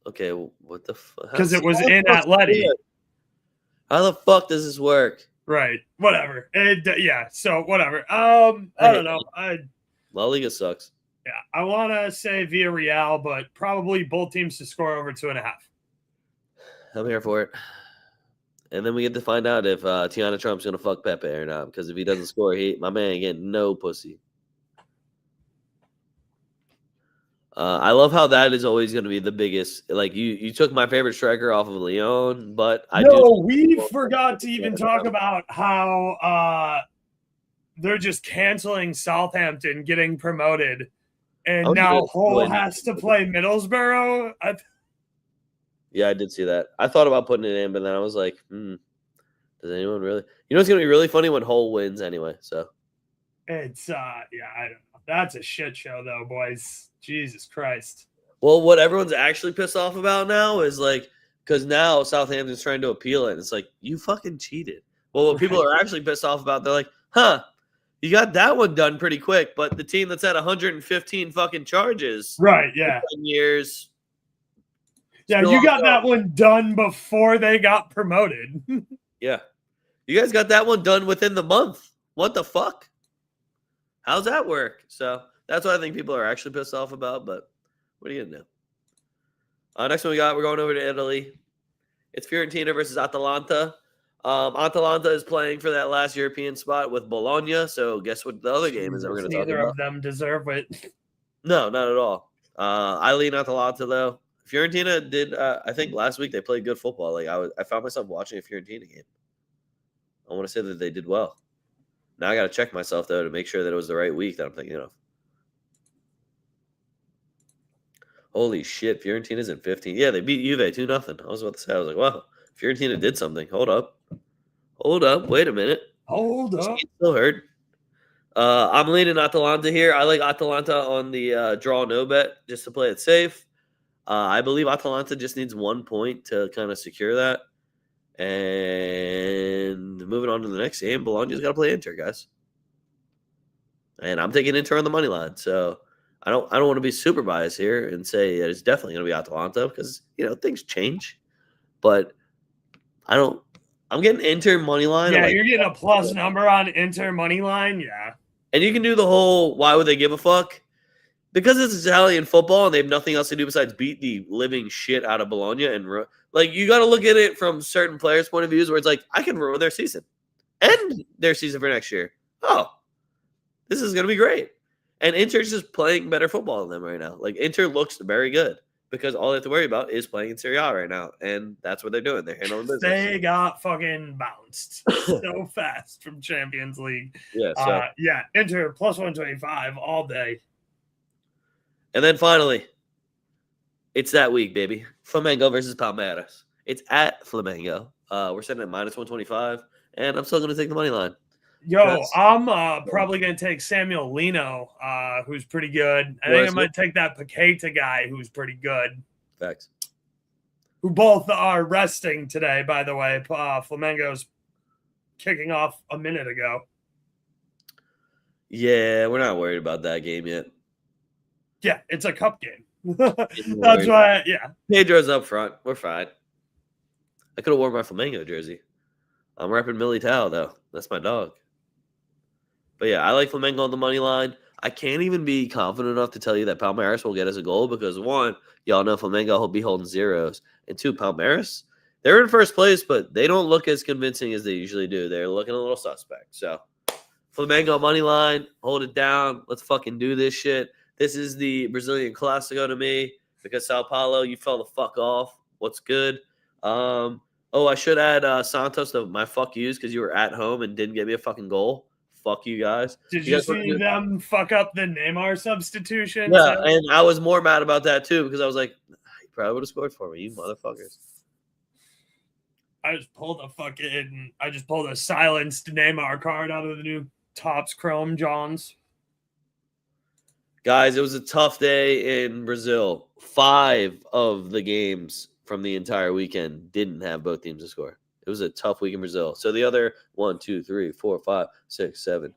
[SPEAKER 1] Okay, what the fuck?
[SPEAKER 2] Because it was in Atleti.
[SPEAKER 1] How the fuck does this work?
[SPEAKER 2] Right. Whatever. So whatever. I don't know.
[SPEAKER 1] La Liga sucks.
[SPEAKER 2] Yeah. I want to say Villarreal, but probably both teams to score over 2.5.
[SPEAKER 1] I'm here for it. And then we get to find out if Tiana Trump's gonna fuck Pepe or not. Because if he doesn't score, my man ain't getting no pussy. I love how that is always going to be the biggest. Like you took my favorite striker off of Leon, but
[SPEAKER 2] we forgot to even talk about how they're just canceling Southampton getting promoted, and now Hull has to play Middlesbrough.
[SPEAKER 1] Yeah, I did see that. I thought about putting it in, but then I was like, does anyone really? You know, it's going to be really funny when Hull wins anyway. So
[SPEAKER 2] it's I don't know. That's a shit show, though, boys. Jesus Christ.
[SPEAKER 1] Well, what everyone's actually pissed off about now is like, because now Southampton's trying to appeal it. And it's like, you fucking cheated. Well, what people are actually pissed off about, they're like, you got that one done pretty quick. But the team that's at 115 fucking charges.
[SPEAKER 2] Right, yeah.
[SPEAKER 1] 10 years.
[SPEAKER 2] Yeah, you got that one done before they got promoted.
[SPEAKER 1] Yeah. You guys got that one done within the month. What the fuck? How's that work? So that's what I think people are actually pissed off about, but what are you going to do? Next one we're going over to Italy. It's Fiorentina versus Atalanta. Atalanta is playing for that last European spot with Bologna, so guess what the other game is that we're going to talk about?
[SPEAKER 2] Neither of them deserve it.
[SPEAKER 1] No, not at all. I lean Atalanta, though. Fiorentina did, I think last week they played good football. Like I found myself watching a Fiorentina game. I want to say that they did well. Now I got to check myself, though, to make sure that it was the right week that I'm thinking of. Holy shit, Fiorentina's in 15. Yeah, they beat Juve 2-0. I was about to say, I was like, wow, Fiorentina did something. Hold up. Wait a minute.
[SPEAKER 2] Hold up.
[SPEAKER 1] Still hurt. I'm leaning Atalanta here. I like Atalanta on the draw no bet just to play it safe. I believe Atalanta just needs 1 point to kind of secure that. And moving on to the next game, Bologna's got to play Inter, guys. And I'm taking Inter on the money line. So I don't want to be super biased here and say that it's definitely going to be Atalanta because, things change. But I'm getting Inter money line.
[SPEAKER 2] Yeah, you're getting a plus number on Inter money line. Yeah.
[SPEAKER 1] And you can do the whole, why would they give a fuck? Because it's Italian football and they have nothing else to do besides beat the living shit out of Bologna. And you got to look at it from certain players' point of views where it's like, I can ruin their season. End their season for next year. Oh, this is going to be great. And Inter's just playing better football than them right now. Like, Inter looks very good because all they have to worry about is playing in Serie A right now. And that's what they're doing. They're handling business.
[SPEAKER 2] They got fucking bounced so fast from Champions League.
[SPEAKER 1] Yeah.
[SPEAKER 2] Inter plus 125 all day.
[SPEAKER 1] And then finally, it's that week, baby. Flamengo versus Palmeiras. It's at Flamengo. We're sitting at minus 125, and I'm still going to take the money line.
[SPEAKER 2] Yo, I'm probably going to take Samuel Lino, who's pretty good. I think I might take that Paqueta guy, who's pretty good.
[SPEAKER 1] Facts.
[SPEAKER 2] Who both are resting today, by the way. Flamengo's kicking off a minute ago.
[SPEAKER 1] Yeah, we're not worried about that game yet.
[SPEAKER 2] Yeah, it's a cup game. That's why, yeah.
[SPEAKER 1] Pedro's up front. We're fine. I could have worn my Flamengo jersey. I'm repping Militao, though. That's my dog. But yeah, I like Flamengo on the money line. I can't even be confident enough to tell you that Palmeiras will get us a goal because, one, y'all know Flamengo will be holding zeros. And two, Palmeiras, they're in first place, but they don't look as convincing as they usually do. They're looking a little suspect. So, Flamengo money line, hold it down. Let's fucking do this shit. This is the Brazilian Classico to me because Sao Paulo, you fell the fuck off. What's good? Oh, I should add Santos to my fuck yous because you were at home and didn't get me a fucking goal. Fuck you guys.
[SPEAKER 2] Did
[SPEAKER 1] You
[SPEAKER 2] you
[SPEAKER 1] guys
[SPEAKER 2] see them fuck up the Neymar substitution?
[SPEAKER 1] Yeah,
[SPEAKER 2] too?
[SPEAKER 1] and I was more mad about that too because I was like, you probably would have scored for me, you motherfuckers.
[SPEAKER 2] I just pulled a silenced Neymar card out of the new Topps Chrome Johns.
[SPEAKER 1] Guys, it was a tough day in Brazil. 5 of the games from the entire weekend didn't have both teams to score. It was a tough week in Brazil. So the other 1, 2, 3, 4, 5, 6, 7,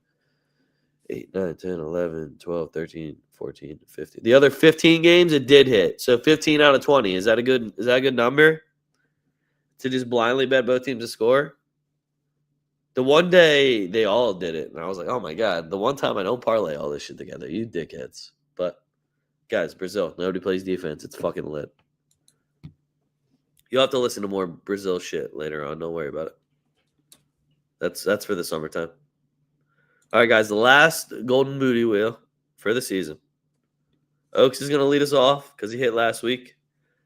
[SPEAKER 1] 8, 9, 10, 11, 12, 13, 14, 15. The other 15 games it did hit. So 15 out of 20. Is that a good number? To just blindly bet both teams to score? The one day they all did it, and I was like, oh my God. The one time I don't parlay all this shit together, you dickheads. But guys, Brazil, nobody plays defense. It's fucking lit. You'll have to listen to more Brazil shit later on. Don't worry about it. That's for the summertime. All right, guys, the last golden booty wheel for the season. Oaks is going to lead us off because he hit last week.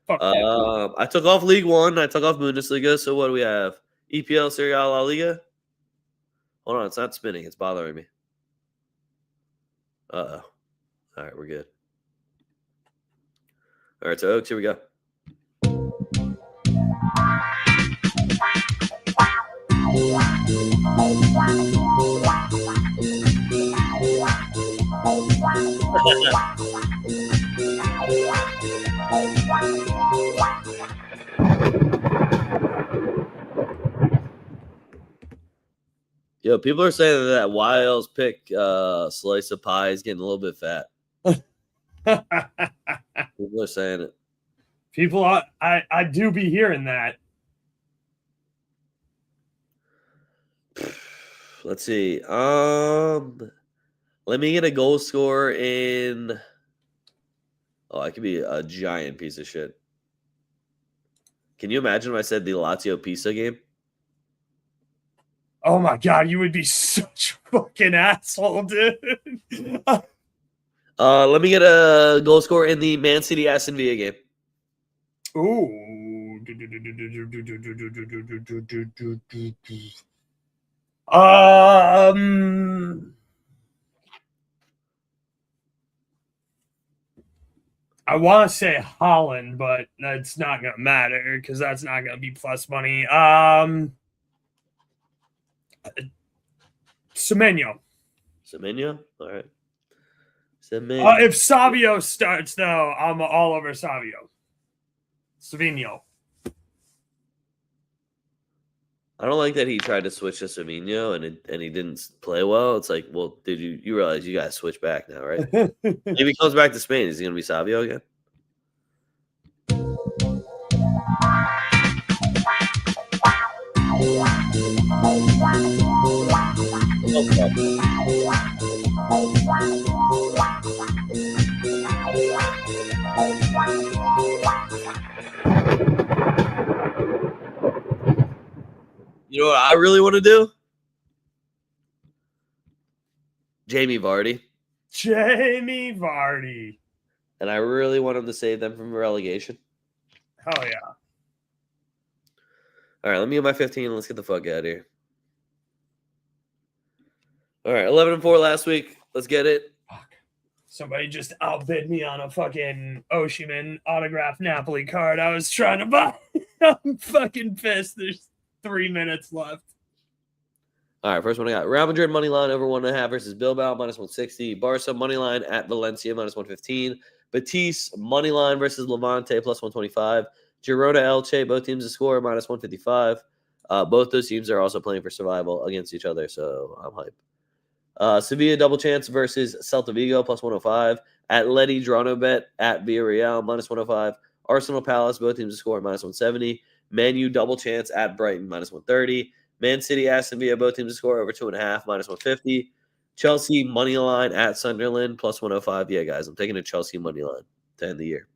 [SPEAKER 2] Fuck yeah.
[SPEAKER 1] I took off League One. I took off Bundesliga. So what do we have? EPL, Serie A, La Liga. Hold on, it's not spinning. It's bothering me. Uh-oh. All right, we're good. All right, so Oaks, here we go. Yo, people are saying that Wiles pick slice of pie is getting a little bit fat. People are saying it.
[SPEAKER 2] People are, I do be hearing that.
[SPEAKER 1] Let's see. Let me get a goal score in. Oh, I could be a giant piece of shit. Can you imagine if I said the Lazio Pisa game?
[SPEAKER 2] Oh my God, you would be such a fucking asshole, dude.
[SPEAKER 1] Let me get a goal score in the Man City Aston Villa game.
[SPEAKER 2] Ooh. I want to say Holland, but that's not gonna matter because that's not gonna be plus money. Semenyo.
[SPEAKER 1] Semenyo? All right. Semenyo.
[SPEAKER 2] If Savio starts, though, I'm all over Savio. Savinho.
[SPEAKER 1] I don't like that he tried to switch to Savinho and he didn't play well. It's like, well, did you realize you guys switch back now, right? If he comes back to Spain, is he going to be Savio again? You know what I really want to do? Jamie Vardy.
[SPEAKER 2] Jamie Vardy.
[SPEAKER 1] And I really want him to save them from relegation.
[SPEAKER 2] Hell yeah.
[SPEAKER 1] All right, let me get my 15 and let's get the fuck out of here. All right, 11-4 last week. Let's get it.
[SPEAKER 2] Fuck. Somebody just outbid me on a fucking Oshiman autographed Napoli card I was trying to buy. I'm fucking pissed. There's 3 minutes left.
[SPEAKER 1] All right, first one I got. Real Madrid money line over 1.5 versus Bilbao minus 160. Barca money line at Valencia minus 115. Betis money line versus Levante plus 125. Girona Elche, both teams to score minus 155. Both those teams are also playing for survival against each other, so I'm hype. Sevilla double chance versus Celta Vigo plus 105. Atleti Drano bet at Villarreal minus 105. Arsenal Palace, both teams to score minus 170. Man U double chance at Brighton minus 130. Man City Aston Villa, both teams to score over 2.5 minus 150. Chelsea money line at Sunderland plus 105. Yeah, guys, I'm taking a Chelsea money line to end the year.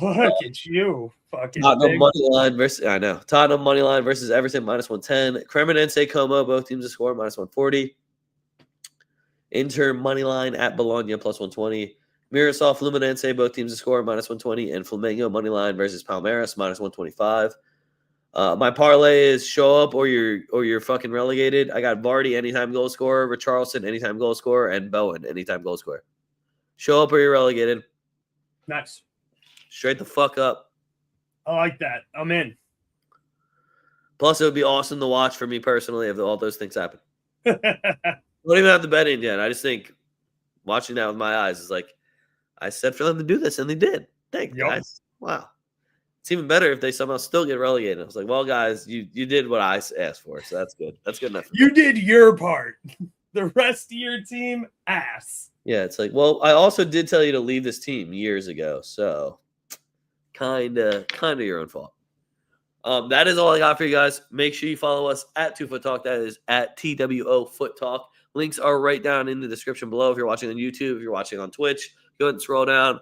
[SPEAKER 2] Look at you, fucking
[SPEAKER 1] Tottenham money line versus Tottenham money line versus Everton minus 110. Cremonense Como, both teams to score minus 140. Inter money line at Bologna plus 120. Mirassol Fluminense, both teams to score minus 120. And Flamengo money line versus Palmeiras minus 125. My parlay is show up or you're fucking relegated. I got Vardy anytime goal scorer, Richarlison anytime goal scorer, and Bowen anytime goal scorer. Show up or you're relegated.
[SPEAKER 2] Nice.
[SPEAKER 1] Straight the fuck up.
[SPEAKER 2] I like that. I'm in.
[SPEAKER 1] Plus, it would be awesome to watch for me personally if all those things happen. Don't even have to bet in yet. I just think watching that with my eyes is like, I said for them to do this, and they did. Thanks, guys. Wow. It's even better if they somehow still get relegated. I was like, well, guys, you did what I asked for, so that's good. That's good enough.
[SPEAKER 2] You did your part. The rest of your team, ass.
[SPEAKER 1] Yeah, it's like, well, I also did tell you to leave this team years ago, so kind of your own fault. That is all I got for you guys. Make sure you follow us at TwoFootTalk. That is at TWOFootTalk. Links are right down in the description below. If you're watching on YouTube, if you're watching on Twitch, go ahead and scroll down.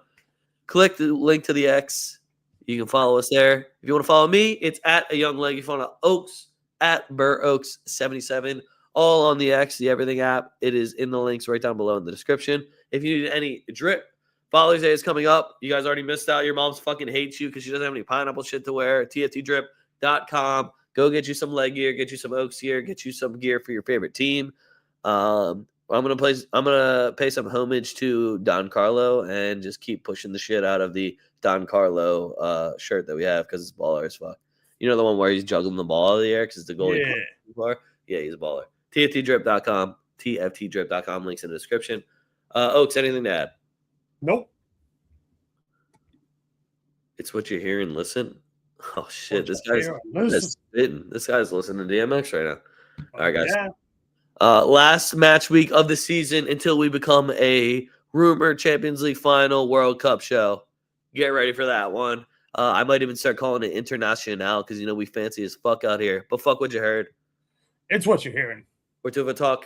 [SPEAKER 1] Click the link to the X. You can follow us there. If you want to follow me, it's at a young leg. You follow Oaks at BurrOaks77. All on the X, the Everything app. It is in the links right down below in the description. If you need any drip, Father's Day is coming up. You guys already missed out. Your mom's fucking hates you because she doesn't have any pineapple shit to wear. TFTdrip.com. Go get you some leg gear, get you some Oaks gear, get you some gear for your favorite team. I'm gonna pay some homage to Don Carlo and just keep pushing the shit out of the Don Carlo shirt that we have because it's baller as fuck. You know the one where he's juggling the ball out of the air because it's the goalie. Yeah, he's a baller. TFTdrip.com. TFTdrip.com. Links in the description. Oaks, anything to add?
[SPEAKER 2] Nope.
[SPEAKER 1] It's what you hear and listen. Oh shit, this guy's spitting. This guy's listening to DMX right now. All right, guys. Yeah. Last match week of the season until we become a rumored Champions League final World Cup show. Get ready for that one. I might even start calling it International because we fancy as fuck out here. But fuck what you heard.
[SPEAKER 2] It's what you're hearing.
[SPEAKER 1] We're TwoFootTalk.